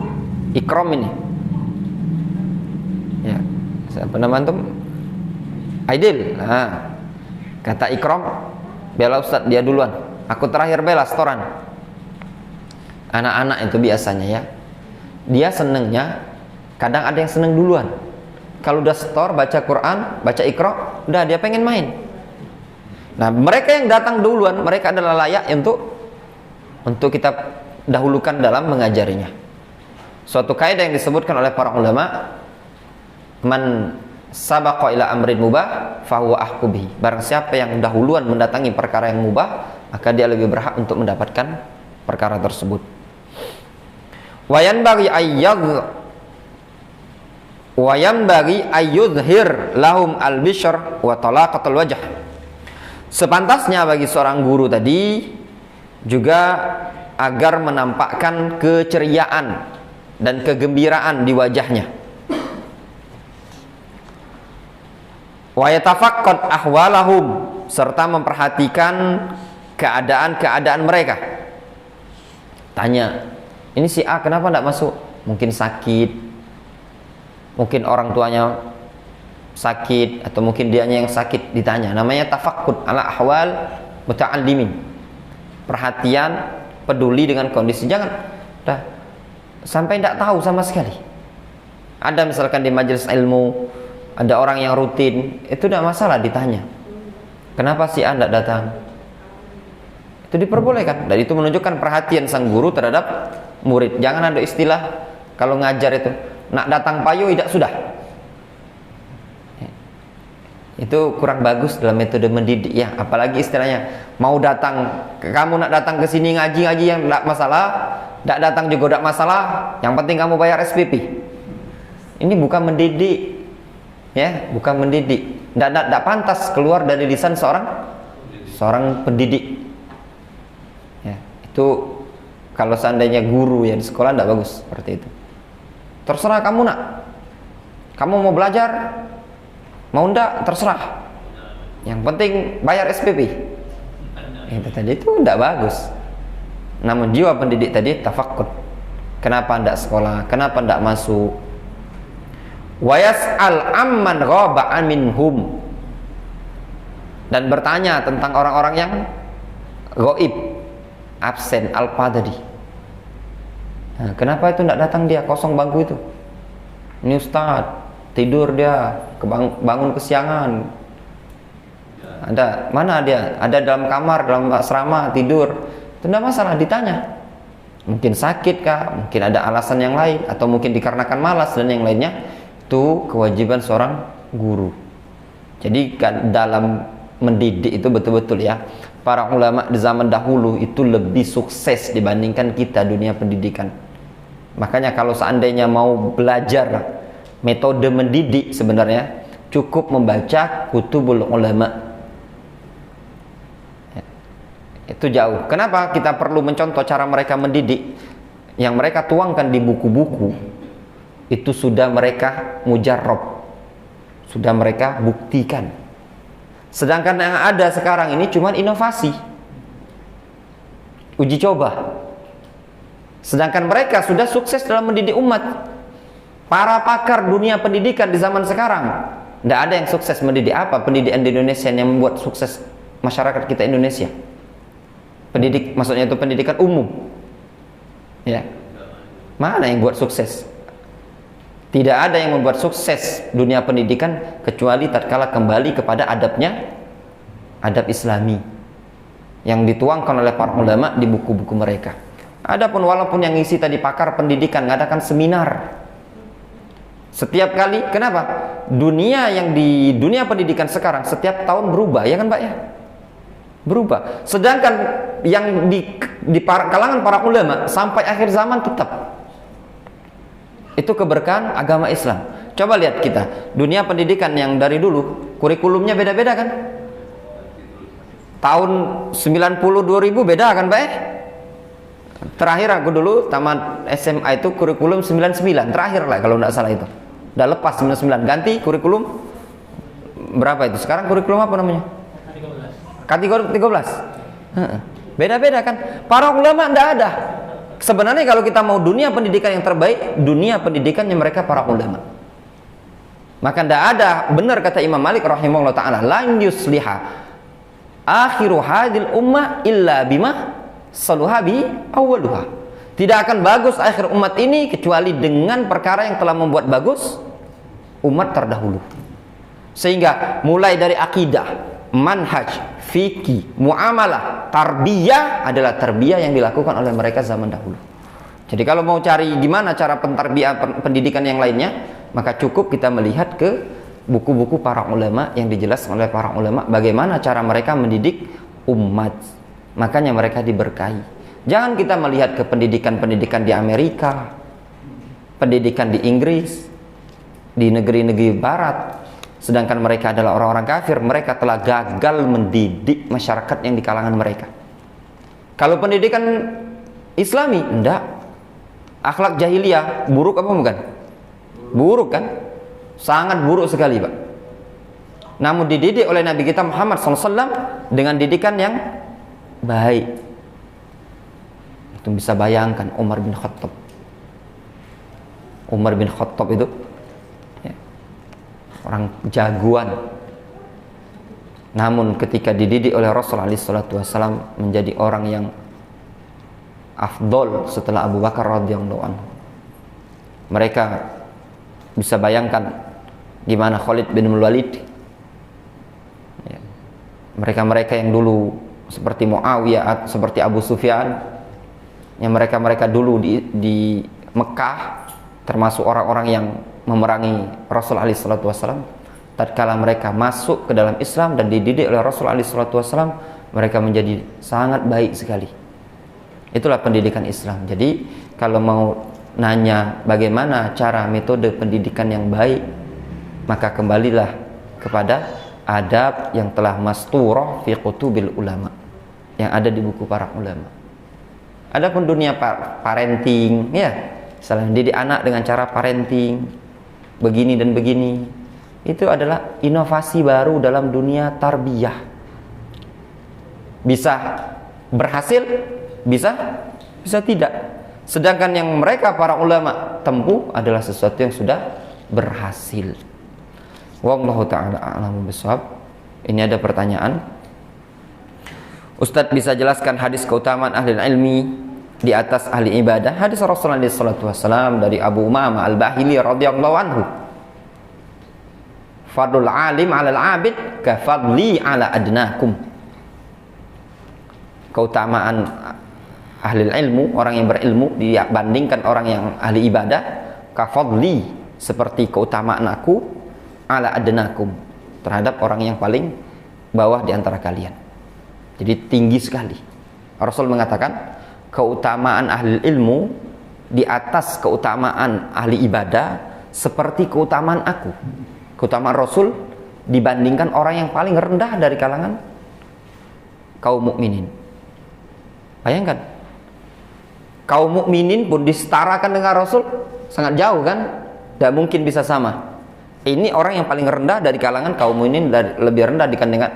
Ikram ini. Ya, siapa nama antum? Aidil. Nah, kata Ikram, bela Ustaz, dia duluan. Aku terakhir bela setoran. Anak-anak itu biasanya ya, dia senengnya kadang ada yang seneng duluan. Kalau udah setor, baca Quran, baca Iqra, udah dia pengen main. Nah, mereka yang datang duluan, mereka adalah layak untuk kita dahulukan dalam mengajarinya. Suatu kaidah yang disebutkan oleh para ulama, man sabaqa ila amrin mubah fahuwa ahqqu bihi. Barang siapa yang dahuluan mendatangi perkara yang mubah, maka dia lebih berhak untuk mendapatkan perkara tersebut. Wa yanbaghi ayyudhhir lahum al-bishr wa talaqatul wajh. Sepantasnya bagi seorang guru tadi juga agar menampakkan keceriaan dan kegembiraan di wajahnya. Wa yatafaqqad ahwalahum, serta memperhatikan keadaan-keadaan mereka. Tanya, ini si A kenapa tidak masuk? Mungkin sakit, mungkin orang tuanya sakit, atau mungkin dianya yang sakit, ditanya. Namanya tafakkud ala ahwal muta'allimin. Perhatian, peduli dengan kondisi. Jangan dah sampai tidak tahu sama sekali. Ada misalkan di majelis ilmu, ada orang yang rutin, itu tidak masalah ditanya. Kenapa si A tidak datang? Itu diperbolehkan. Dan itu menunjukkan perhatian sang guru terhadap murid. Jangan ada istilah kalau ngajar itu, nak datang payu tidak sudah. Itu kurang bagus dalam metode mendidik ya. Apalagi istilahnya mau datang, kamu nak datang ke sini ngaji yang tidak masalah, tidak datang juga tidak masalah, yang penting kamu bayar SPP. Ini bukan mendidik ya, bukan mendidik. Tidak pantas keluar dari lisan seorang pendidik ya. Itu kalau seandainya guru ya di sekolah tidak bagus seperti itu. Terserah kamu nak, kamu mau belajar, mau ndak terserah, yang penting bayar SPP. Itu tadi itu tidak bagus. Namun jiwa pendidik tadi tafakkur. Kenapa ndak sekolah? Kenapa ndak masuk? Wa yas'al amman ghaba minhum, dan bertanya tentang orang-orang yang ghaib, absen, alpa tadi. Nah, kenapa itu ndak datang dia, kosong bangku itu? Ini Ustaz tidur dia, bangun kesiangan. Ada mana dia? Ada dalam kamar, dalam asrama tidur. Itu tidak masalah ditanya. Mungkin sakit kah? Mungkin ada alasan yang lain, atau mungkin dikarenakan malas dan yang lainnya. Itu kewajiban seorang guru. Jadi dalam mendidik itu betul-betul ya, para ulama di zaman dahulu itu lebih sukses dibandingkan kita dunia pendidikan. Makanya kalau seandainya mau belajar metode mendidik, sebenarnya cukup membaca kutubul ulama. Itu jauh. Kenapa kita perlu mencontoh cara mereka mendidik? Yang mereka tuangkan di buku-buku itu sudah mereka mujarrab, sudah mereka buktikan. Sedangkan yang ada sekarang ini cuma inovasi, uji coba. Sedangkan mereka sudah sukses dalam mendidik umat. Para pakar dunia pendidikan di zaman sekarang, tidak ada yang sukses mendidik. Apa pendidikan di Indonesia yang membuat sukses masyarakat kita Indonesia? Maksudnya itu pendidikan umum. Ya. Mana yang buat sukses? Tidak ada yang membuat sukses dunia pendidikan kecuali tatkala kembali kepada adabnya, adab Islami yang dituangkan oleh para ulama di buku-buku mereka. Adapun walaupun yang ngisi tadi pakar pendidikan ngadakan seminar setiap kali, kenapa? Dunia yang di dunia pendidikan sekarang setiap tahun berubah, ya kan Pak ya? Berubah. Sedangkan yang di kalangan para ulama sampai akhir zaman tetap. Itu keberkahan agama Islam. Coba lihat kita, dunia pendidikan yang dari dulu kurikulumnya beda-beda kan? Tahun 90 2000 beda kan Pak ya? Terakhir aku dulu tamat SMA itu kurikulum 99, terakhir lah kalau tidak salah itu. Udah lepas 99, ganti kurikulum berapa itu? Sekarang kurikulum apa namanya? Kategori 13. Beda-beda kan? Para ulama tidak ada. Sebenarnya kalau kita mau dunia pendidikan yang terbaik, dunia pendidikannya mereka para ulama. Maka tidak ada, benar kata Imam Malik rahimahullah ta'ala, lan yusliha akhiru hadil ummah illa bima saluhabi awaluha. Tidak akan bagus akhir umat ini kecuali dengan perkara yang telah membuat bagus umat terdahulu. Sehingga mulai dari akidah, manhaj, fikih, muamalah, tarbiyah adalah tarbiyah yang dilakukan oleh mereka zaman dahulu. Jadi kalau mau cari gimana cara pendidikan yang lainnya, maka cukup kita melihat ke buku-buku para ulama yang dijelaskan oleh para ulama bagaimana cara mereka mendidik umat. Makanya mereka diberkahi. Jangan kita melihat ke pendidikan-pendidikan di Amerika, pendidikan di Inggris, di negeri-negeri barat, sedangkan mereka adalah orang-orang kafir. Mereka telah gagal mendidik masyarakat yang di kalangan mereka. Kalau pendidikan Islami, enggak. Akhlak jahiliyah, buruk apa bukan? Buruk kan? Sangat buruk sekali Pak. Namun dididik oleh Nabi kita Muhammad SAW dengan didikan yang baik. Itu bisa bayangkan Umar bin Khattab. Umar bin Khattab itu ya, orang jagoan. Namun ketika dididik oleh Rasulullah SAW menjadi orang yang afdol setelah Abu Bakar radhiyallahu anhu. Mereka bisa bayangkan gimana Khalid bin Walid. Ya. Mereka-mereka yang dulu seperti Muawiyah, seperti Abu Sufyan, yang mereka dulu di Mekah, termasuk orang-orang yang memerangi Rasulullah SAW. Tatkala mereka masuk ke dalam Islam dan dididik oleh Rasulullah SAW, mereka menjadi sangat baik sekali. Itulah pendidikan Islam. Jadi kalau mau nanya bagaimana cara metode pendidikan yang baik, maka kembalilah kepada adab yang telah masturah fi kutubil ulama, yang ada di buku para ulama. Adapun dunia parenting, ya, misalnya didik anak dengan cara parenting begini dan begini, itu adalah inovasi baru dalam dunia tarbiyah. Bisa berhasil, bisa tidak. Sedangkan yang mereka para ulama tempuh adalah sesuatu yang sudah berhasil. Wallahu ta'ala a'lamu bishawab. Ini ada pertanyaan. Ustadz bisa jelaskan hadis keutamaan ahli ilmi di atas ahli ibadah? Hadis Rasulullah SAW dari Abu Umamah Al-Bahili radhiyallahu anhu. Fadlul alim 'alal 'abid ka fadli 'ala adnakum. Keutamaan ahli ilmu, orang yang berilmu dibandingkan orang yang ahli ibadah, ka fadli, seperti keutamaan aku, 'ala adnakum, terhadap orang yang paling bawah di antara kalian. Jadi tinggi sekali. Rasul mengatakan keutamaan ahli ilmu di atas keutamaan ahli ibadah seperti keutamaan aku, keutamaan Rasul dibandingkan orang yang paling rendah dari kalangan kaum mukminin. Bayangkan, kaum mukminin pun disetarakan dengan Rasul, sangat jauh kan? Tidak mungkin bisa sama. Ini orang yang paling rendah dari kalangan kaum mukminin, lebih rendah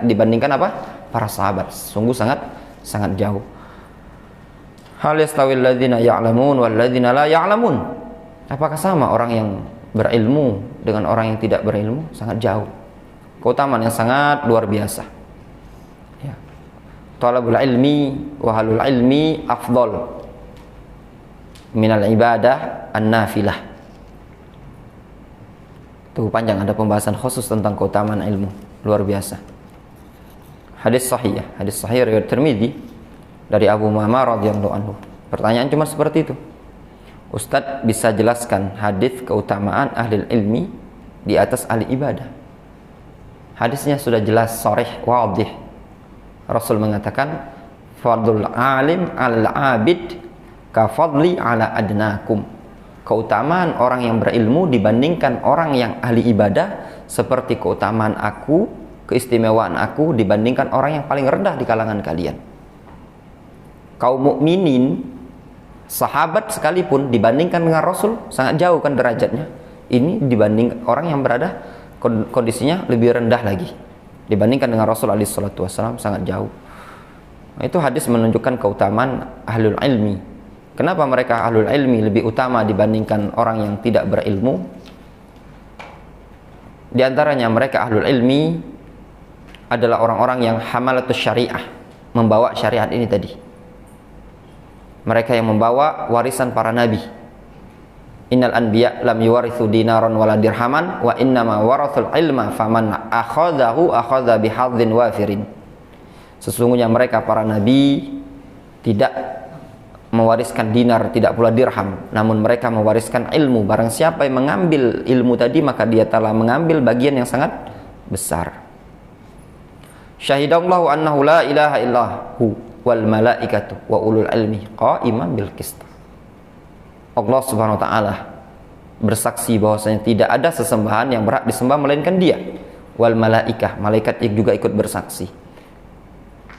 dibandingkan apa? Para sahabat. Sungguh sangat jauh. Hal yastawil ladzina ya'lamun wal ladzina la ya'lamun. Apakah sama orang yang berilmu dengan orang yang tidak berilmu? Sangat jauh. Keutamaan yang sangat luar biasa. Ya. Talabul ilmi wa halul ilmi afdal minal ibadah an-nafilah. Itu panjang, ada pembahasan khusus tentang keutamaan ilmu, luar biasa. Hadis sahih riwayat Tirmidzi dari Abu Umamah radhiyallahu anhu. Pertanyaan cuma seperti itu. Ustadz bisa jelaskan hadis keutamaan ahli ilmi di atas ahli ibadah? Hadisnya sudah jelas, sharih, wadih. Rasul mengatakan, fadlul alim 'alal 'abid ka fadli 'ala adnakum. Keutamaan orang yang berilmu dibandingkan orang yang ahli ibadah seperti keutamaan aku, keistimewaan aku dibandingkan orang yang paling rendah di kalangan kalian. Kaum mukminin, sahabat sekalipun dibandingkan dengan Rasul sangat jauh kan derajatnya. Ini dibanding orang yang berada kondisinya lebih rendah lagi dibandingkan dengan Rasul alaihi salatu wasallam, sangat jauh. Nah, itu hadis menunjukkan keutamaan ahlul ilmi. Kenapa mereka ahlul ilmi lebih utama dibandingkan orang yang tidak berilmu? Di antaranya mereka ahlul ilmi adalah orang-orang yang hamalatus syariah, membawa syariat ini tadi. Mereka yang membawa warisan para nabi. Innal anbiya lam yuwarithu dinaran wala dirhaman wa innama warathul ilma faman akhadhahu akhadha bihadzin wafirin. Sesungguhnya mereka para nabi tidak mewariskan dinar, tidak pula dirham, namun mereka mewariskan ilmu. Barang siapa yang mengambil ilmu tadi, maka dia telah mengambil bagian yang sangat besar. Syahidallahu annahu la ilaha illahu wal malaikatu wa ulul ilmi qa'iman bil qist. Allah Subhanahu wa taala bersaksi bahwasanya tidak ada sesembahan yang berhak disembah melainkan Dia. Wal malaikah, malaikat juga ikut bersaksi.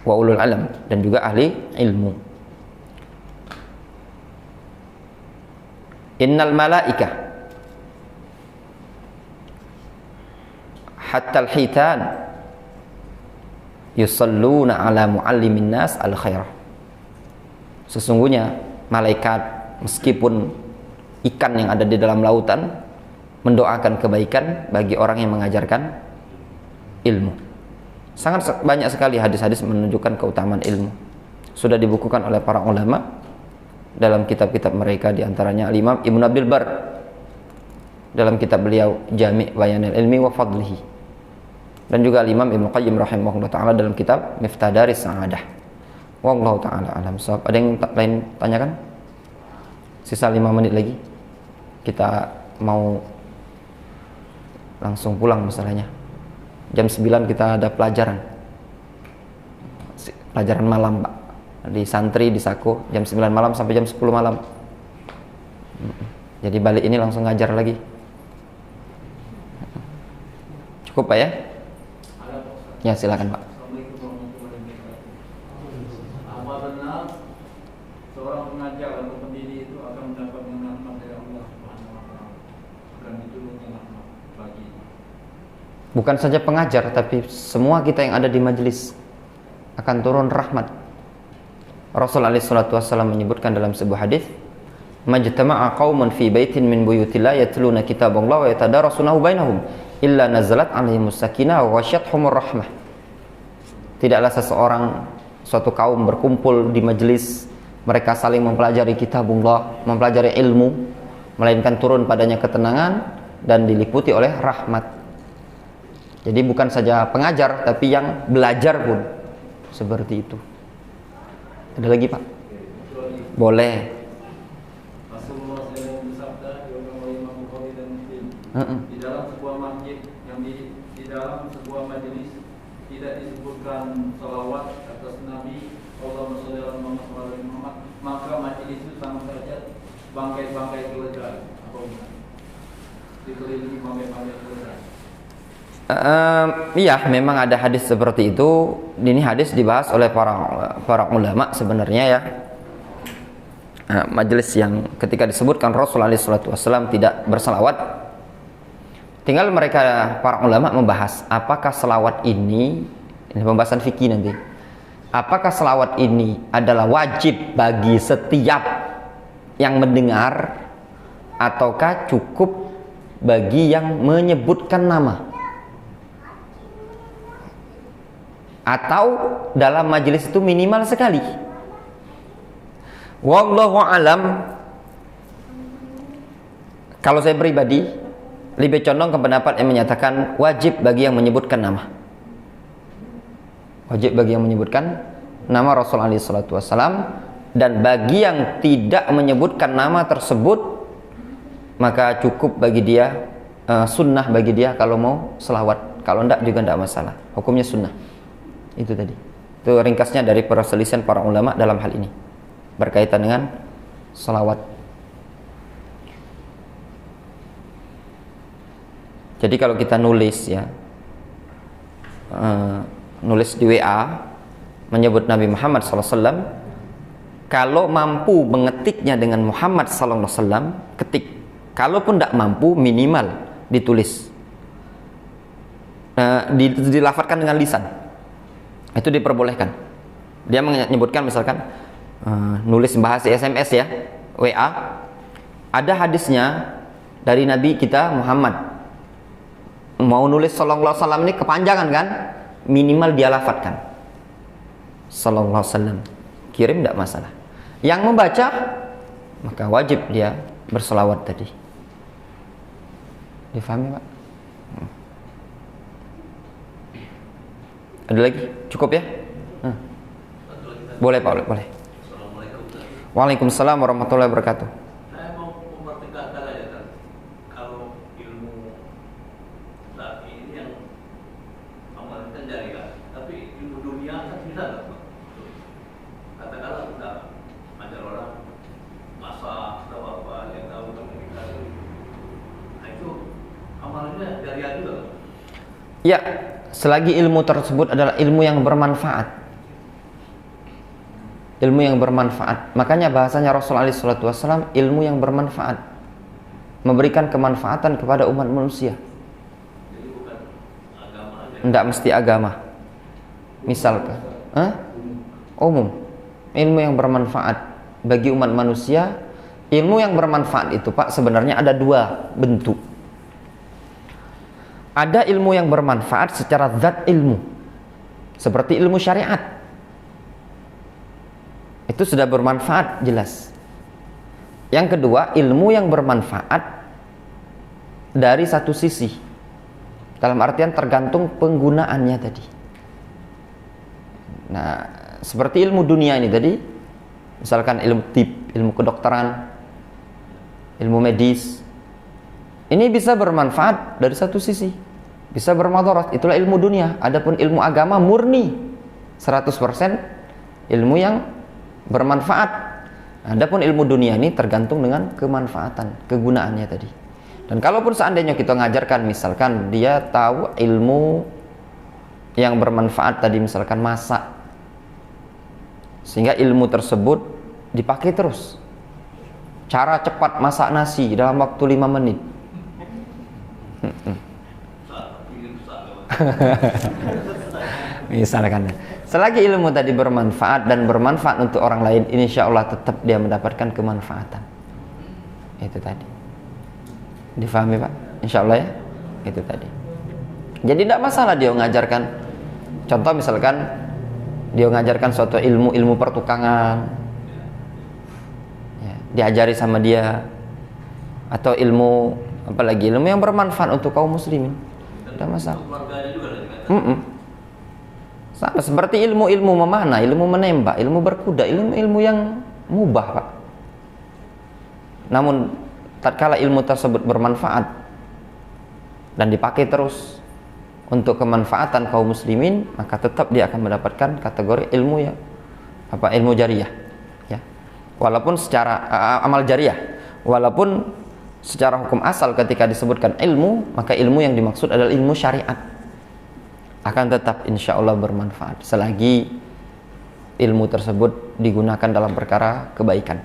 Wa ulul ilm, dan juga ahli ilmu. Innal malaikah hatta al-hitan yusalluna ala muallimin nas al-khairah. Sesungguhnya malaikat, meskipun ikan yang ada di dalam lautan, mendoakan kebaikan bagi orang yang mengajarkan ilmu. Sangat banyak sekali hadis-hadis menunjukkan keutamaan ilmu. Sudah dibukukan oleh para ulama dalam kitab-kitab mereka, diantaranya Al-Imam Ibn Abdul Bar dalam kitab beliau Jami' Bayanil Ilmi wa Fadlihi, dan juga Al-Imam Ibn Qayyim rahimahullah ta'ala dalam kitab Miftah Daris Sa'adah. Wallahu ta'ala alam shawab. Ada yang lain tanyakan? Sisa 5 menit lagi, kita mau langsung pulang masalahnya. Jam 9 kita ada pelajaran malam Pak, di santri di Sako, jam 9 malam sampai jam 10 malam. Jadi balik ini langsung ngajar lagi. Cukup Pak ya? Ya silakan Pak. Apa benar seorang pengajar atau pendiri itu akan mendapat rahmat dari Allah Subhanahu wa taala? Dan itu rahmat bagi. Bukan saja pengajar, tapi semua kita yang ada di majelis akan turun rahmat. Rasul alaihi salatu wasallam menyebutkan dalam sebuah hadis, majtama'a qaumun fi baitin min buyutillah yatluna kitaballahi wa yatadarasunahu bainahum illa nazalat 'alaihimus sakinah wa ghasyiyatuhumur rahmah. Tidaklah suatu kaum berkumpul di majelis, mereka saling mempelajari kitabullah, mempelajari ilmu, melainkan turun padanya ketenangan dan diliputi oleh rahmat. Jadi bukan saja pengajar, tapi yang belajar pun seperti itu. Ada lagi Pak? Boleh. Rasulullah SAW bersabda oleh Imam Bukhari dan Muslim, di dalam sebuah masjid yang di dalam sebuah majelis tidak disebutkan salawat atas Nabi Allahumma shalli ala Muhammad, maka majelis itu sama saja bangkai Iya, memang ada hadis seperti itu. Ini hadis dibahas oleh para ulama sebenarnya ya. Majelis yang ketika disebutkan Rasulullah SAW tidak berselawat, tinggal mereka para ulama membahas apakah selawat ini pembahasan fikih nanti. Apakah selawat ini adalah wajib bagi setiap yang mendengar ataukah cukup bagi yang menyebutkan nama? Atau dalam majelis itu minimal sekali? Wallahu alam. Kalau saya pribadi lebih condong ke pendapat yang menyatakan wajib bagi yang menyebutkan nama. Wajib bagi yang menyebutkan nama Rasulullah SAW, dan bagi yang tidak menyebutkan nama tersebut maka cukup bagi dia, sunnah bagi dia kalau mau selawat. Kalau enggak juga enggak masalah, hukumnya sunnah. Itu tadi, itu ringkasnya dari perselisihan para ulama dalam hal ini berkaitan dengan selawat. Jadi kalau kita nulis ya, nulis di WA menyebut Nabi Muhammad SAW, kalau mampu mengetiknya dengan Muhammad SAW, ketik. Kalaupun tidak mampu, minimal ditulis, dilafadzkan dengan lisan, itu diperbolehkan. Dia menyebutkan misalkan nulis bahasa SMS ya, WA, ada hadisnya dari Nabi kita Muhammad. Mau nulis sallallahu alaihi wasallam ini kepanjangan kan, minimal dia lafadzkan sallallahu alaihi wasallam, kirim tidak masalah. Yang membaca maka wajib dia berselawat tadi. Difahami Pak? Ada lagi? Cukup ya? Boleh Pak, boleh. Waalaikumsalam warahmatullahi wabarakatuh. Saya mau mempertegaskan aja kan, kalau ilmu saat ini yang amalkan jariah, tapi ilmu dunia kan bisa nggak? Katakanlah sudah ajar orang masak atau apa yang tahu komunikasi, nah itu amalnya jariah juga. Ya, selagi ilmu tersebut adalah ilmu yang bermanfaat. Ilmu yang bermanfaat. Makanya bahasanya Rasulullah SAW, ilmu yang bermanfaat, memberikan kemanfaatan kepada umat manusia. Jadi bukan agama aja. Tidak mesti agama. Misalkan, umum. Ilmu yang bermanfaat bagi umat manusia. Ilmu yang bermanfaat itu Pak sebenarnya ada dua bentuk. Ada ilmu yang bermanfaat secara zat ilmu, seperti ilmu syariat. Itu sudah bermanfaat jelas. Yang kedua, ilmu yang bermanfaat dari satu sisi, dalam artian tergantung penggunaannya tadi. Nah, seperti ilmu dunia ini tadi, misalkan ilmu tib, ilmu kedokteran, ilmu medis, ini bisa bermanfaat dari satu sisi, bisa bermadarat, itulah ilmu dunia. Adapun ilmu agama murni 100% ilmu yang bermanfaat. Adapun ilmu dunia ini tergantung dengan kemanfaatan, kegunaannya tadi. Dan kalaupun seandainya kita ngajarkan, misalkan dia tahu ilmu yang bermanfaat tadi, misalkan masak, sehingga ilmu tersebut dipakai terus. Cara cepat masak nasi dalam waktu 5 menit. Misalkan, selagi ilmu tadi bermanfaat dan bermanfaat untuk orang lain, insya Allah tetap dia mendapatkan kemanfaatan. Itu tadi. Difahami Pak? Insya Allah ya. Itu tadi. Jadi tidak masalah dia mengajarkan. Contoh misalkan dia mengajarkan suatu ilmu pertukangan, ya, diajari sama dia, atau ilmu apalagi ilmu yang bermanfaat untuk kaum muslimin, tidak masalah. Sama seperti ilmu-ilmu memanah, ilmu menembak, ilmu berkuda, ilmu-ilmu yang mubah Pak. Namun tatkala ilmu tersebut bermanfaat dan dipakai terus untuk kemanfaatan kaum muslimin, maka tetap dia akan mendapatkan kategori ilmu yang ilmu jariyah, ya. Walaupun secara amal jariyah, walaupun secara hukum asal ketika disebutkan ilmu, maka ilmu yang dimaksud adalah ilmu syariat. akan tetap insya Allah bermanfaat selagi ilmu tersebut digunakan dalam perkara kebaikan.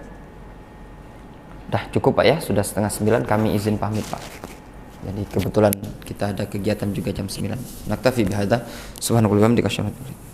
Dah cukup Pak ya, sudah 8:30, kami izin pamit Pak. Jadi kebetulan kita ada kegiatan juga jam 9. Naktafi bihadza, subhanakallahumma wa bihamdika asyhadu an la ilaha illa anta